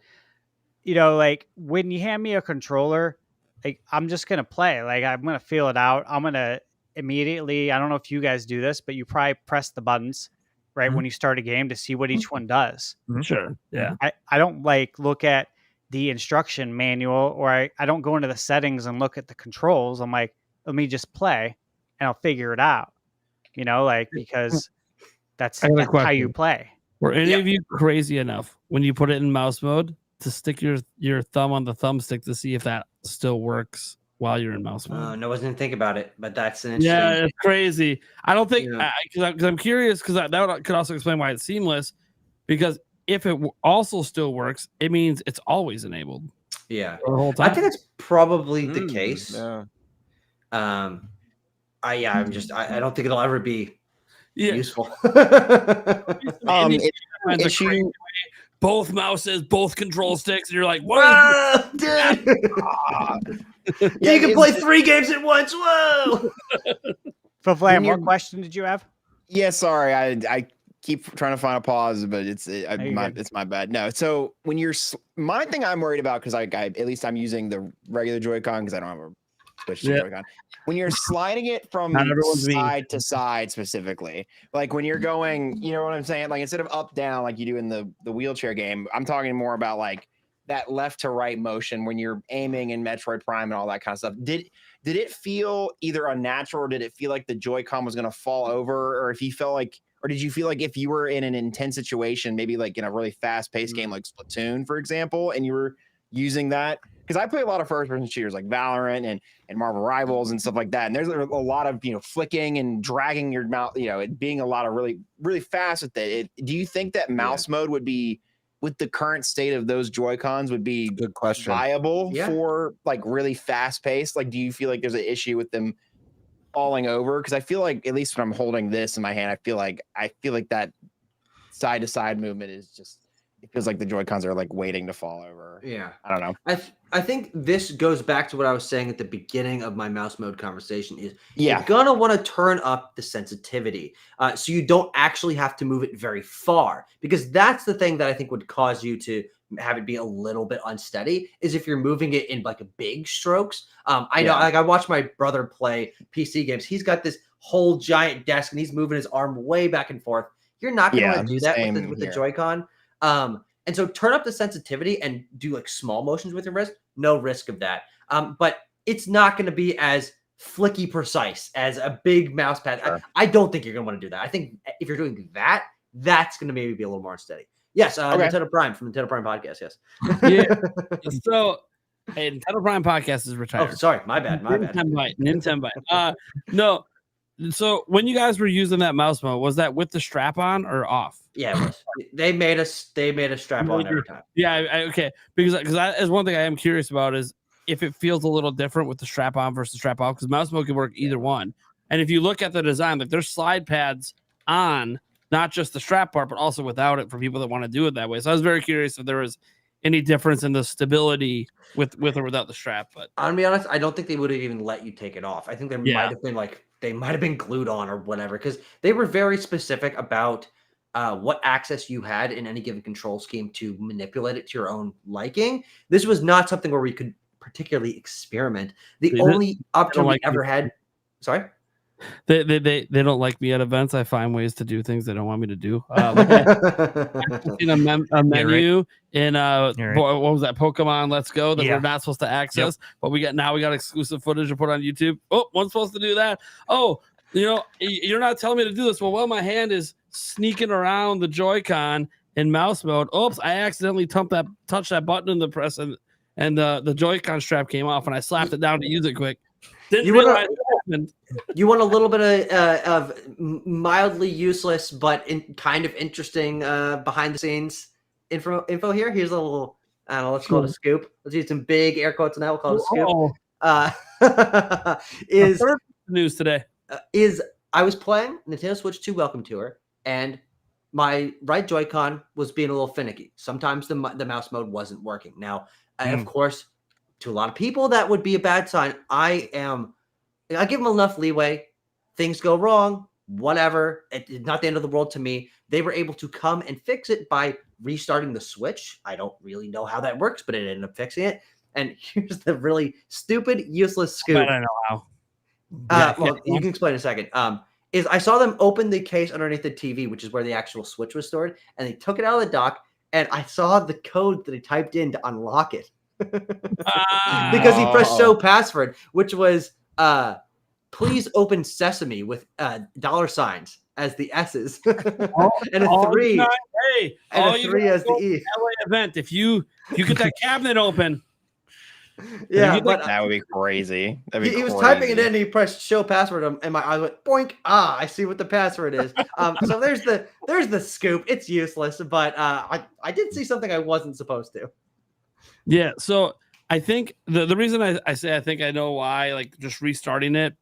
like when you hand me a controller, like I'm just gonna play. Like I'm gonna feel it out. I'm gonna immediately. I don't know if you guys do this, but you probably press the buttons right when you start a game to see what each one does. Sure. Yeah. I don't like look at the instruction manual, or I don't go into the settings and look at the controls. I'm like, let me just play and I'll figure it out, like, because that's I got a how you question. play. Were any of you crazy enough when you put it in mouse mode to stick your thumb on the thumbstick to see if that still works while you're in mouse mode? No, I wasn't even thinking about it, but that's an interesting. Yeah, it's crazy. I don't think Yeah. because I'm curious because that could also explain why it's seamless. Because if it also still works, it means it's always enabled Yeah, the whole time. I think that's probably the case. Yeah. I'm just I don't think it'll ever be useful. Issue. Both mouses, both control sticks, and you're like, "What?" Dude. You can play 3 games at once. Whoa! So, Vlam, what question did you have? Yeah, sorry, I keep trying to find a pause, but it's my bad. No, so when you're my thing, I'm worried about because I at least I'm using the regular Joy-Con because I don't have a Switch Joy-Con. When you're sliding it from side to side, specifically, like when you're going, you know what I'm saying? Like instead of up down like you do in the wheelchair game, I'm talking more about like that left to right motion when you're aiming in Metroid Prime and all that kind of stuff. Did it feel either unnatural, or did it feel like the Joy-Con was going to fall over, or if you felt like, or did you feel like if you were in an intense situation, maybe like in a really fast-paced game like Splatoon, for example, and you were using that? Because I play a lot of first-person shooters like Valorant and Marvel Rivals and stuff like that, and there's a lot of flicking and dragging your mouth, it being a lot of really really fast with it. Do you think that mouse mode would be, with the current state of those Joy-Cons, would be Good question. viable for like really fast-paced? Like, do you feel like there's an issue with them falling over? Because I feel like, at least when I'm holding this in my hand, I feel like that side to side movement is just, it feels like the Joy-Cons are like waiting to fall over. Yeah, I don't know. I think this goes back to what I was saying at the beginning of my mouse mode conversation. Is Yeah, you're gonna want to turn up the sensitivity, so you don't actually have to move it very far, because that's the thing that I think would cause you to have it be a little bit unsteady, is if you're moving it in like a big strokes. I know, like I watched my brother play PC games. He's got this whole giant desk and he's moving his arm way back and forth. You're not going to want to do that with the Joy-Con. And so turn up the sensitivity and do like small motions with your wrist. No risk of that. But it's not going to be as flicky precise as a big mouse pad. Sure. I don't think you're going to want to do that. I think if you're doing that, that's going to maybe be a little more unsteady. Yes, Nintendo Prime from Nintendo Prime Podcast. Yes. Yeah. So, hey, Nintendo Prime Podcast is retired. Oh, sorry, my bad. Nintenbyte. No. So when you guys were using that mouse mode, was that with the strap on or off? Yeah, it was. They made us strap on every time. Yeah, okay. Because as one thing I am curious about is if it feels a little different with the strap on versus strap off, because mouse mode can work either one. And if you look at the design, like there's slide pads on, not just the strap part, but also without it for people that want to do it that way. So I was very curious if there was any difference in the stability with or without the strap. But I'm gonna be honest, I don't think they would have even let you take it off. I think there might have been they might have been glued on or whatever, because they were very specific about what access you had in any given control scheme to manipulate it to your own liking. This was not something where we could particularly experiment. The only opportunity we ever had. Sorry. They don't like me at events. I find ways to do things they don't want me to do. Like in a menu in what was that, Pokemon Let's Go, that we're not supposed to access, but we got exclusive footage to put on YouTube. Oh, one's supposed to do that. Oh, you're not telling me to do this. Well, my hand is sneaking around the Joy-Con in mouse mode. Oops, I accidentally touched that button in the press, and the Joy-Con strap came off, and I slapped it down to use it quick. Didn't realize it happened. You want a little bit of mildly useless but kind of interesting behind the scenes info here. Here's a little, I don't know, let's call it a scoop. Let's use some big air quotes on that. We'll call it a scoop. Is news today. I was playing Nintendo Switch 2 Welcome Tour, and my right Joy-Con was being a little finicky. Sometimes the mouse mode wasn't working. Now, of course, to a lot of people, that would be a bad sign. I am I give them enough leeway. Things go wrong, whatever. It's not the end of the world to me. They were able to come and fix it by restarting the Switch. I don't really know how that works, but it ended up fixing it. And here's the really stupid, useless scoop. I don't know how. Well, you can explain in a second. Is I saw them open the case underneath the TV, which is where the actual Switch was stored, and they took it out of the dock, and I saw the code that he typed in to unlock it. Because he pressed show password, which was please open Sesame with $signs as the S's and a 3. Hey, and a 3 as the E. LA event. If you get that cabinet open. Yeah, but that would be crazy. He was typing it in. And he pressed show password, and my eyes went boink. I see what the password is. So there's the scoop. It's useless, but I did see something I wasn't supposed to. Yeah, so I think the reason I say I think I know why, like just restarting it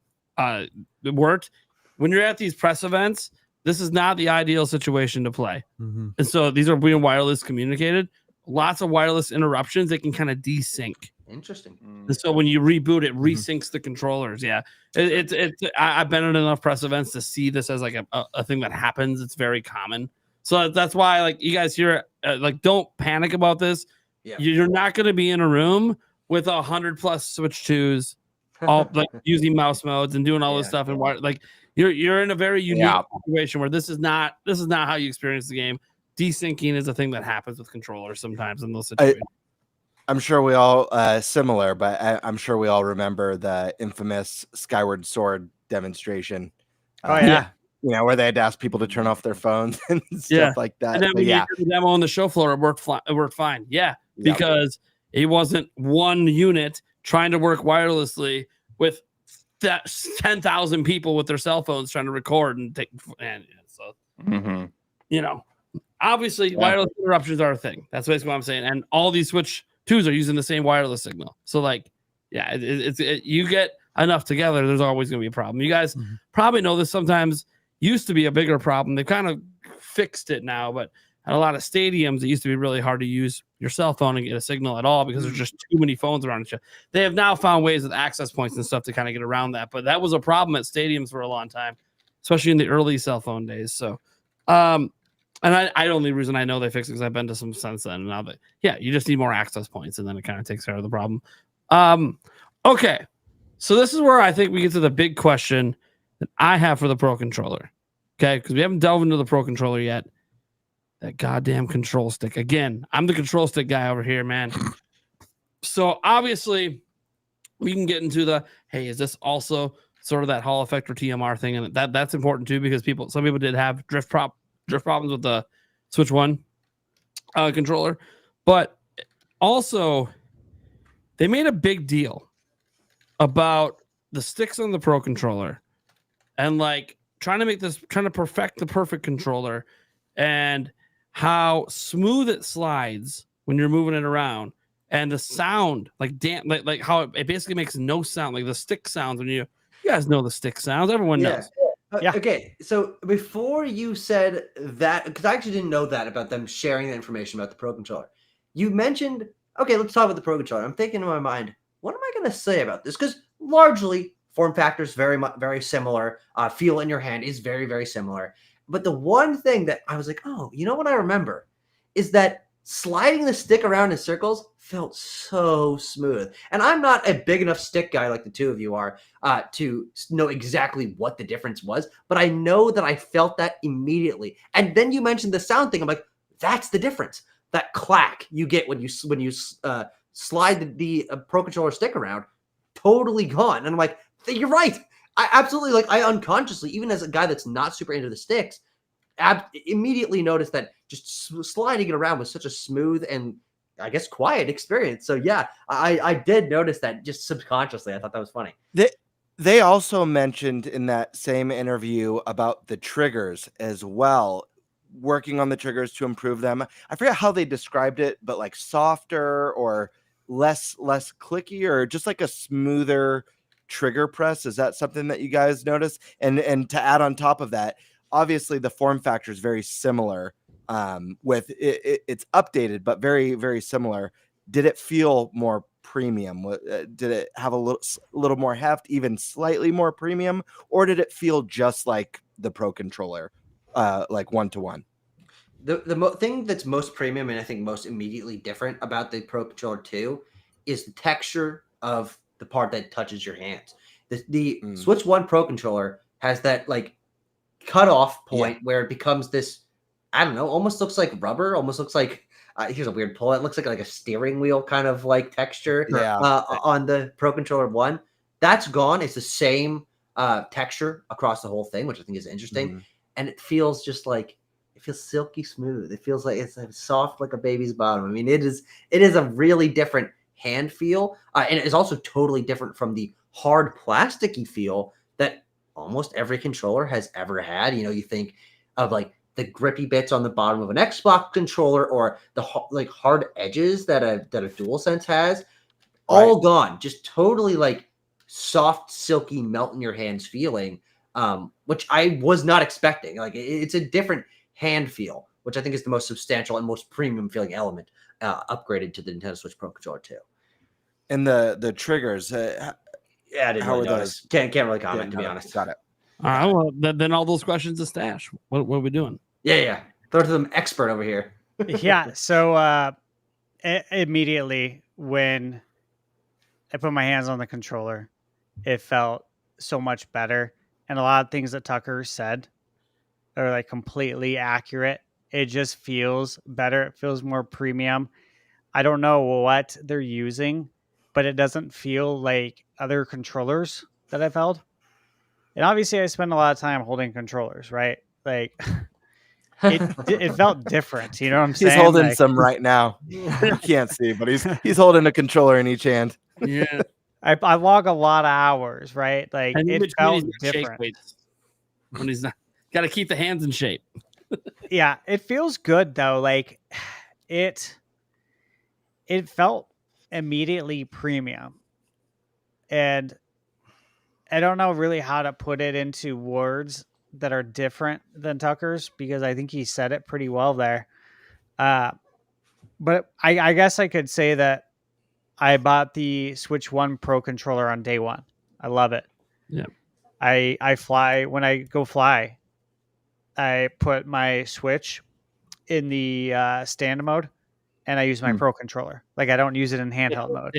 worked. When you're at these press events, this is not the ideal situation to play, and so these are being wireless communicated. Lots of wireless interruptions. They can kind of desync. Interesting. And so when you reboot, it resyncs the controllers. Yeah, I've been at enough press events to see this as like a thing that happens. It's very common. So that's why, like, you guys here, like, don't panic about this. Yeah. You're not going to be in a room with 100+ Switch 2s, all like using mouse modes and doing all this stuff. And like you're in a very unique situation where this is not how you experience the game. Desyncing is a thing that happens with controllers sometimes in those situations. I'm sure we all similar, but I'm sure we all remember the infamous Skyward Sword demonstration. Yeah. You know, where they had to ask people to turn off their phones and stuff like that. And then when you did the demo on the show floor, it worked fine. Yeah, because it wasn't one unit trying to work wirelessly with 10,000 people with their cell phones trying to record and take. And so, you know, obviously wireless interruptions are a thing. That's basically what I'm saying. And all these Switch 2s are using the same wireless signal. So, like, yeah, you get enough together, there's always going to be a problem. You guys probably know this sometimes. Used to be a bigger problem. They've kind of fixed it now, but at a lot of stadiums, it used to be really hard to use your cell phone and get a signal at all because there's just too many phones around each other. They have now found ways with access points and stuff to kind of get around that, but that was a problem at stadiums for a long time, especially in the early cell phone days. So, and the only reason I know they fixed it because I've been to some since then. And now that, you just need more access points, and then it kind of takes care of the problem. Okay, so this is where I think we get to the big question that I have for the Pro Controller. Okay, because we haven't delved into the Pro Controller yet. That goddamn control stick. Again, I'm the control stick guy over here, man. So obviously, we can get into the, hey, is this also sort of that Hall effect or TMR thing? And that's important too, because some people did have drift problems with the Switch 1 controller. But also, they made a big deal about the sticks on the Pro Controller and like trying to perfect the perfect controller and how smooth it slides when you're moving it around, and the sound like how it basically makes no sound, like the stick sounds when you guys know the stick sounds. Everyone knows. Okay, so before you said that, because I actually didn't know that about them sharing the information about the Pro Controller, you mentioned, okay, let's talk about the Pro Controller. I'm thinking in my mind, what am I going to say about this? Because largely form factor is very similar. Feel in your hand is very, very similar. But the one thing that I was like, oh, you know what I remember is that sliding the stick around in circles felt so smooth. And I'm not a big enough stick guy like the two of you are to know exactly what the difference was. But I know that I felt that immediately. And then you mentioned the sound thing. I'm like, that's the difference. That clack you get when you slide the Pro Controller stick around, totally gone. And I'm like, you're right. I absolutely, like, I unconsciously, even as a guy that's not super into the sticks, immediately noticed that just sliding it around was such a smooth and, I guess, quiet experience. So yeah, I did notice that just subconsciously. I thought that was funny. They also mentioned in that same interview about the triggers as well, working on the triggers to improve them. I forget how they described it, but like softer or less clicky, or just like a smoother trigger press. Is that something that you guys notice? And to add on top of that, obviously the form factor is very similar. With it's updated, but very, very similar. Did it feel more premium? Did it have a little more heft, even slightly more premium, or did it feel just like the Pro controller, like 1-to-1? The thing that's most premium and I think most immediately different about the Pro Controller 2 is the texture of the part that touches your hands. The Switch 1 Pro Controller has that like cutoff point where it becomes this, I don't know, almost looks like rubber, almost looks like here's a weird pull. It looks like a steering wheel kind of like texture on the Pro Controller 1. That's gone. It's the same texture across the whole thing, which I think is interesting. And it feels just like it feels silky smooth. It feels like it's soft like a baby's bottom. I mean, it is a really different hand feel, and it is also totally different from the hard plasticky feel that almost every controller has ever had. You think of like the grippy bits on the bottom of an Xbox controller or the like hard edges that a DualSense has, all gone. Just totally like soft, silky, melt in your hands feeling, which I was not expecting. Like it's a different hand feel, which I think is the most substantial and most premium feeling element upgraded to the Nintendo Switch Pro Controller 2. And the triggers, I didn't how really are notice. Can't really comment, to be honest. Got it. All right. Well, then all those questions to Stash. What are we doing? Yeah. Throw it to them expert over here. Yeah. So immediately when I put my hands on the controller, it felt so much better. And a lot of things that Tucker said are like completely accurate. It just feels better. It feels more premium. I don't know what they're using, but it doesn't feel like other controllers that I've held. And obviously I spend a lot of time holding controllers, right? Like it felt different. You know what I'm saying? He's holding like, some right now. You can't see, but he's holding a controller in each hand. Yeah. I log a lot of hours, right? Like And it felt different. When he's not, got to keep the hands in shape. Yeah, it feels good though. Like it felt immediately premium. And I don't know really how to put it into words that are different than Tucker's because I think he said it pretty well there. But I guess I could say that I bought the Switch 1 Pro controller on day one. I love it. Yeah. I fly when I go fly. I put my Switch in the stand mode and I use my Pro controller. Like I don't use it in handheld mode.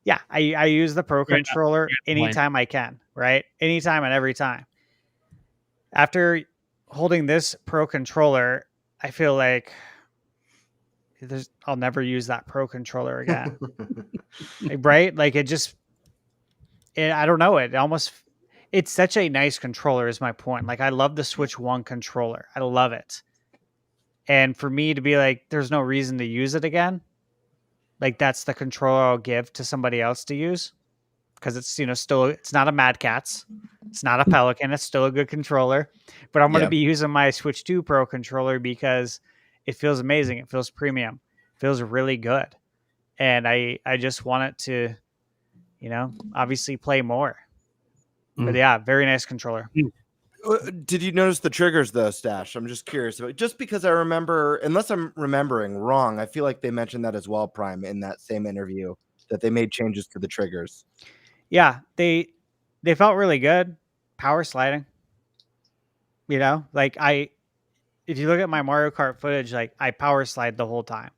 I use the Pro controller anytime I can, right? Anytime and every time. After holding this Pro controller, I feel like I'll never use that Pro controller again. Right? Like I don't know. It's such a nice controller is my point. Like I love the Switch 1 controller. I love it. And for me to be like, there's no reason to use it again. Like that's the controller I'll give to somebody else to use. Because it's, still, it's not a Mad Catz. It's not a Pelican. It's still a good controller. But I'm going to be using my Switch 2 Pro controller because it feels amazing. It feels premium. It feels really good. And I just want it to, obviously play more. But yeah, very nice controller. Did you notice the triggers though, Stash? I'm just curious. Just because I remember, unless I'm remembering wrong, I feel like they mentioned that as well, Prime, in that same interview, that they made changes to the triggers. Yeah, they felt really good. Power sliding. Like if you look at my Mario Kart footage, like I power slide the whole time.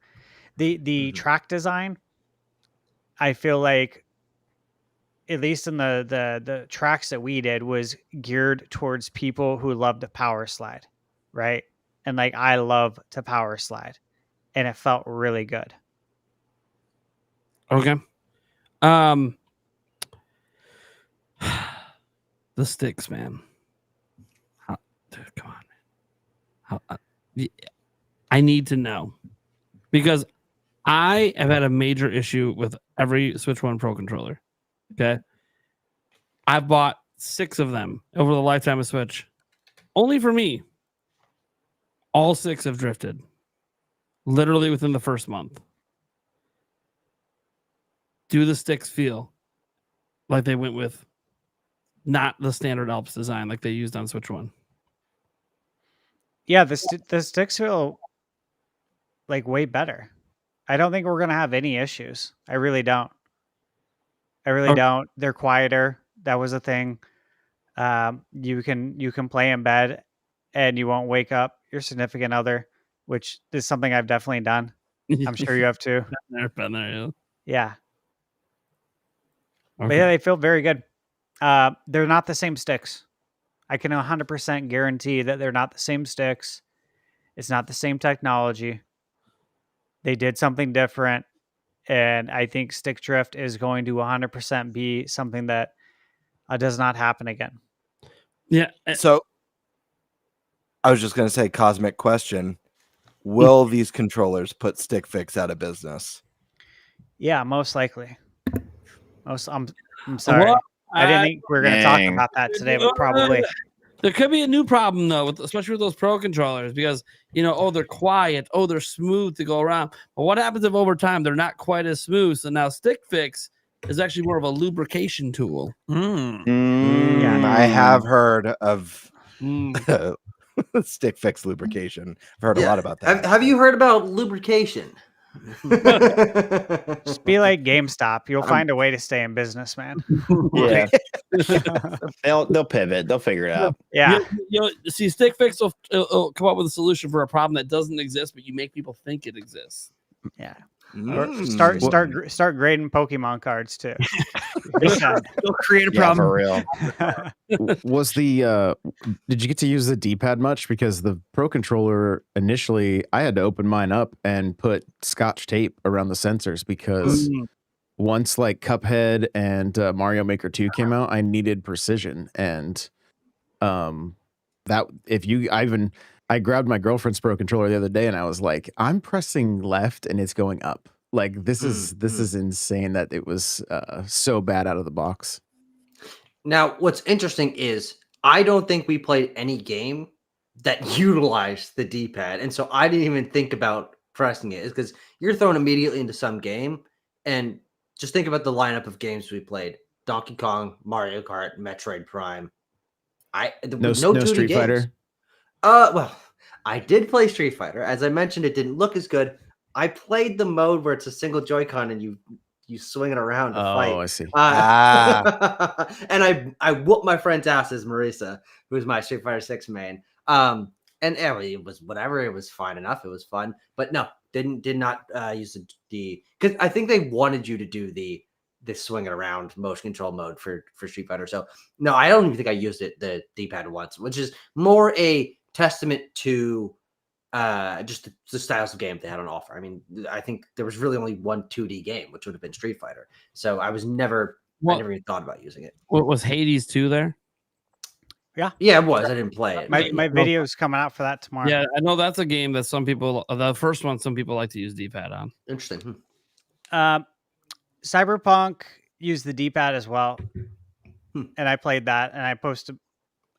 The track design, I feel like, at least in the tracks that we did, was geared towards people who love to power slide, right? And like I love to power slide, and it felt really good. Okay. The sticks, man. Dude, come on, man. I need to know because I have had a major issue with every Switch 1 Pro controller. Okay. I've bought 6 of them over the lifetime of Switch. Only for me. All 6 have drifted. Literally within the first month. Do the sticks feel like they went with not the standard Alps design like they used on Switch 1? Yeah, the sticks feel like way better. I don't think we're gonna have any issues. I really don't. I really Okay. don't. They're quieter. That was a thing. You can play in bed, and you won't wake up your significant other, which is something I've definitely done. I'm sure you have too. Been there, yeah. Yeah, but Okay. yeah, they feel very good. They're not the same sticks. I can 100% guarantee that they're not the same sticks. It's not the same technology. They did something different, and I think stick drift is going to 100% be something that does not happen again. Yeah. So I was just going to say, cosmic question. Will these controllers put Stick Fix out of business? Yeah, most likely. I'm sorry. Well, I didn't think we were going to talk Dang. about that today, but probably. There could be a new problem though, especially with those pro controllers, because they're quiet, they're smooth to go around. But what happens if over time they're not quite as smooth? So now Stick Fix is actually more of a lubrication tool. I have heard of Mm. Stick Fix lubrication. I've heard a lot about that. Have you heard about lubrication? Just be like GameStop. You'll find a way to stay in business, man. Yeah. They'll pivot. They'll figure it out. Yeah. See, Stick Fix will come up with a solution for a problem that doesn't exist, but you make people think it exists. Yeah. Mm. Start grading Pokemon cards too. They'll create a Yeah, problem. for real. Was the did you get to use the D-pad much? Because the Pro controller initially, I had to open mine up and put Scotch tape around the sensors because once like Cuphead and Mario Maker 2 came out, I needed precision, and that I grabbed my girlfriend's Pro controller the other day and I was like, I'm pressing left and it's going up. Like this is insane that it was so bad out of the box. Now, what's interesting is I don't think we played any game that utilized the D-pad. And so I didn't even think about pressing it. It's because you're thrown immediately into some game. And just think about the lineup of games we played. Donkey Kong, Mario Kart, Metroid Prime. No Street Fighter. Well, I did play Street Fighter. As I mentioned, it didn't look as good. I played the mode where it's a single Joy-Con and you swing it around to fight. Oh, I see. And I whooped my friend's ass as Marisa, who was my Street Fighter 6 main. And it was whatever. It was fine enough. It was fun, but no, did not use the because I think they wanted you to do the swing it around motion control mode for Street Fighter. So no, I don't even think I used the D-pad once, which is more a testament to just the styles of game they had on offer. I mean, I think there was really only one 2D game, which would have been Street Fighter. So I never even thought about using it. What was Hades 2 there? Yeah, it was. I didn't play it. My video's coming out for that tomorrow. Yeah, I know that's a game that some people, the first one, some people like to use D-pad on. Interesting. Cyberpunk used the D-pad as well, and I played that, and I posted.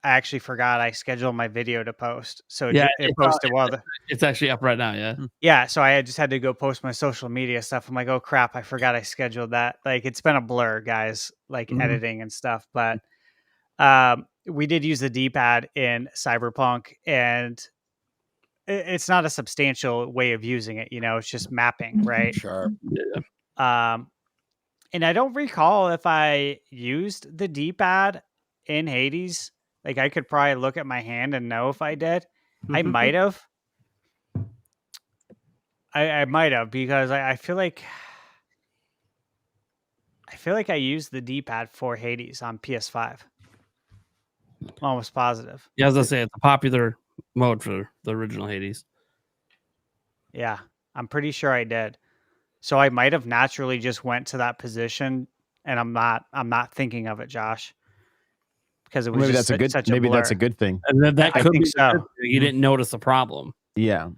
I actually forgot I scheduled my video to post, so it posted while it's actually up right now. Yeah, yeah. So I just had to go post my social media stuff. I'm like, oh crap, I forgot I scheduled that. Like it's been a blur, guys, like editing and stuff. But we did use the D-pad in Cyberpunk, and it's not a substantial way of using it. It's just mapping, right? Sure. Yeah. And I don't recall if I used the D-pad in Hades. Like I could probably look at my hand and know if I did. I might have. I might have because I feel like I used the D-pad for Hades on PS5. I'm almost positive. Yeah, as I say, it's a popular mode for the original Hades. Yeah, I'm pretty sure I did. So I might have naturally just went to that position, and I'm not thinking of it, Josh, because it was Maybe just that's a good. such a Maybe blur. that's a good thing. And that I could think be so. You didn't notice the problem. Yeah.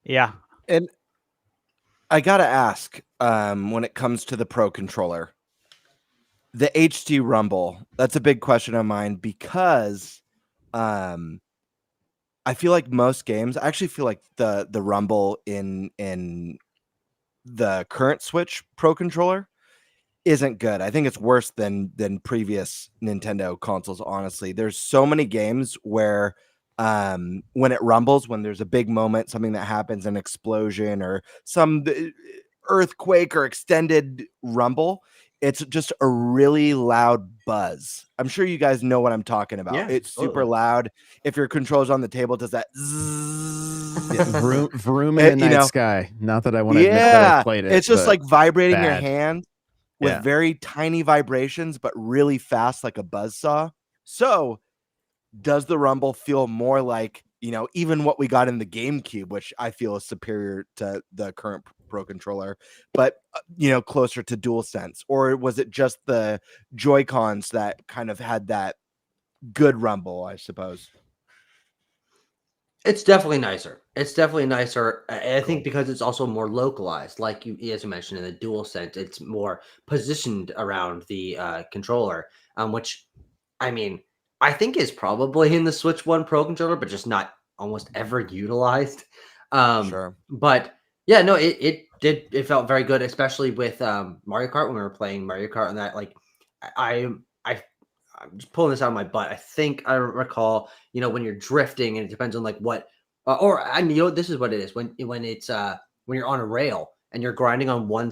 Yeah. And I gotta ask, when it comes to the Pro controller, the HD Rumble, that's a big question of mine because I feel like most games, I actually feel like the Rumble in the current Switch Pro controller isn't good. I think it's worse than previous Nintendo consoles, honestly. There's so many games where when it rumbles, when there's a big moment, something that happens, an explosion or some earthquake or extended rumble. It's just a really loud buzz. I'm sure you guys know what I'm talking about. Yeah, It's super totally. loud. If your controller's on the table, it does that zzz. Yeah, vroom in the night sky. Not that I want to admit that I played it. It's just like vibrating your bad. hand with Yeah. very tiny vibrations, but really fast, like a buzzsaw. So does the rumble feel more like, even what we got in the GameCube, which I feel is superior to the current Pro controller, but closer to DualSense? Or was it just the Joy-Cons that kind of had that good rumble, I suppose? It's definitely nicer. It's definitely nicer. I think because it's also more localized, like as you mentioned in the DualSense, it's more positioned around the controller, which, I mean, I think is probably in the Switch One Pro controller, but just not almost ever utilized. Sure. But yeah, no, it felt very good, especially with Mario Kart when we were playing Mario Kart and that. Like, I'm just pulling this out of my butt. I think I recall, when you're drifting, and it depends on like what, this is what it is when it's when you're on a rail and you're grinding on one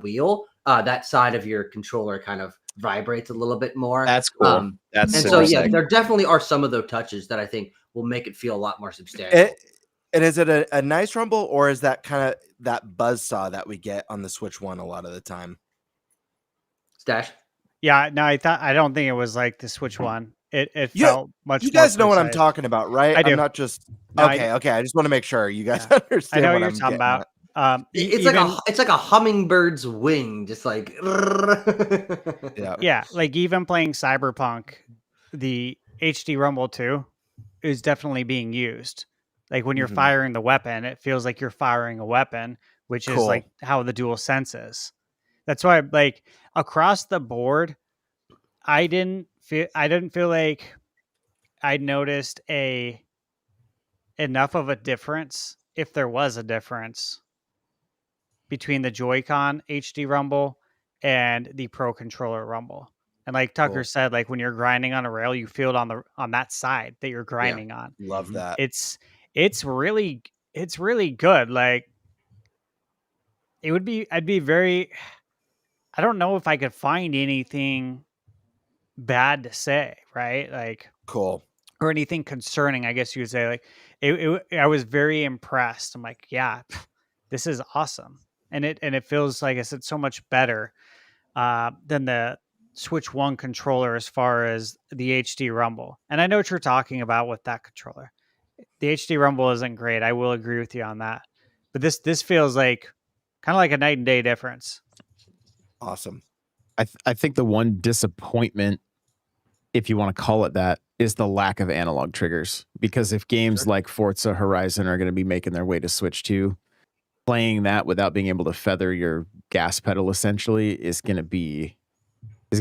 wheel, that side of your controller kind of vibrates a little bit more. That's cool. That's and super so yeah, sick. there definitely are some of those touches that I think will make it feel a lot more substantial. And is it a nice rumble, or is that kind of that buzzsaw that we get on the Switch One a lot of the time? Stash. Yeah, no, I don't think it was like the Switch One. It felt much. You more guys know what I'm precise. talking about, right? I do. I'm not just No, okay. I just want to make sure you guys I understand know what what I'm you're talking getting about. It's like a hummingbird's wing, just like at. Yeah, like even playing Cyberpunk, the HD Rumble 2 is definitely being used. Like when you're Mhm. firing the weapon, it feels like you're firing a weapon, which is Cool. like how the DualSense is. That's why, like, across the board, I didn't feel like I noticed enough of a difference, if there was a difference, between the Joy-Con HD Rumble and the Pro Controller Rumble. And like Tucker Cool. said, like when you're grinding on a rail, you feel it on that side that you're grinding on. Love that. It's really good. Like I'd be very, I don't know if I could find anything bad to say, right? Like, Cool. or anything concerning, I guess you would say. Like I was very impressed. I'm like, yeah, this is awesome. And it feels, like I said, so much better than the Switch One controller as far as the HD Rumble. And I know what you're talking about with that controller. The HD Rumble isn't great. I will agree with you on that. But this feels like kind of like a night and day difference. Awesome. I think the one disappointment, if you want to call it that, is the lack of analog triggers. Because if games like Forza Horizon are going to be making their way to Switch 2, playing that without being able to feather your gas pedal essentially is going to be tricky. It's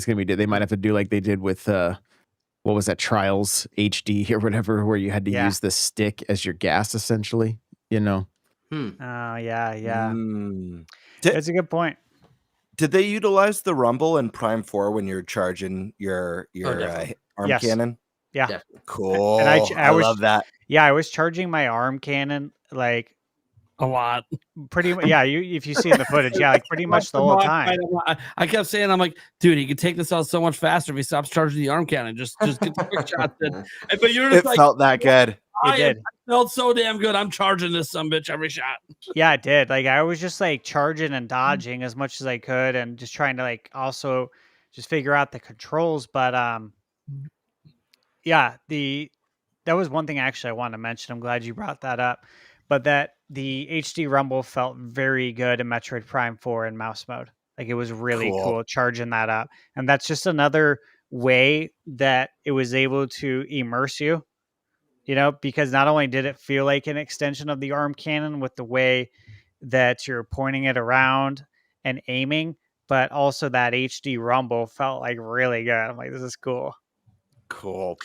going to be they might have to do like they did with what was that, Trials HD or whatever, where you had to use the stick as your gas essentially, Oh yeah. Mm. That's a good point. Did they utilize the rumble in Prime 4 when you're charging your arm Yes. cannon? Yeah. Definitely. Cool. And I love that. Yeah, I was charging my arm cannon like a lot. Pretty much. Yeah, if you see in the footage, yeah, like pretty much the whole time. I kept saying, I'm like, dude, he could take this out so much faster if he stops charging the arm cannon. Just get the quick shots in. But you're just It felt that good. It felt so damn good. I'm charging this sumbitch every shot. Yeah, it did. Like I was just like charging and dodging as much as I could, and just trying to like also just figure out the controls. But yeah, that was one thing actually I wanted to mention. I'm glad you brought that up. But that the HD Rumble felt very good in Metroid Prime 4 in mouse mode. Like it was really cool charging that up. And that's just another way that it was able to immerse you, because not only did it feel like an extension of the arm cannon with the way that you're pointing it around and aiming, but also that HD Rumble felt like really good. I'm like, this is cool. Cool.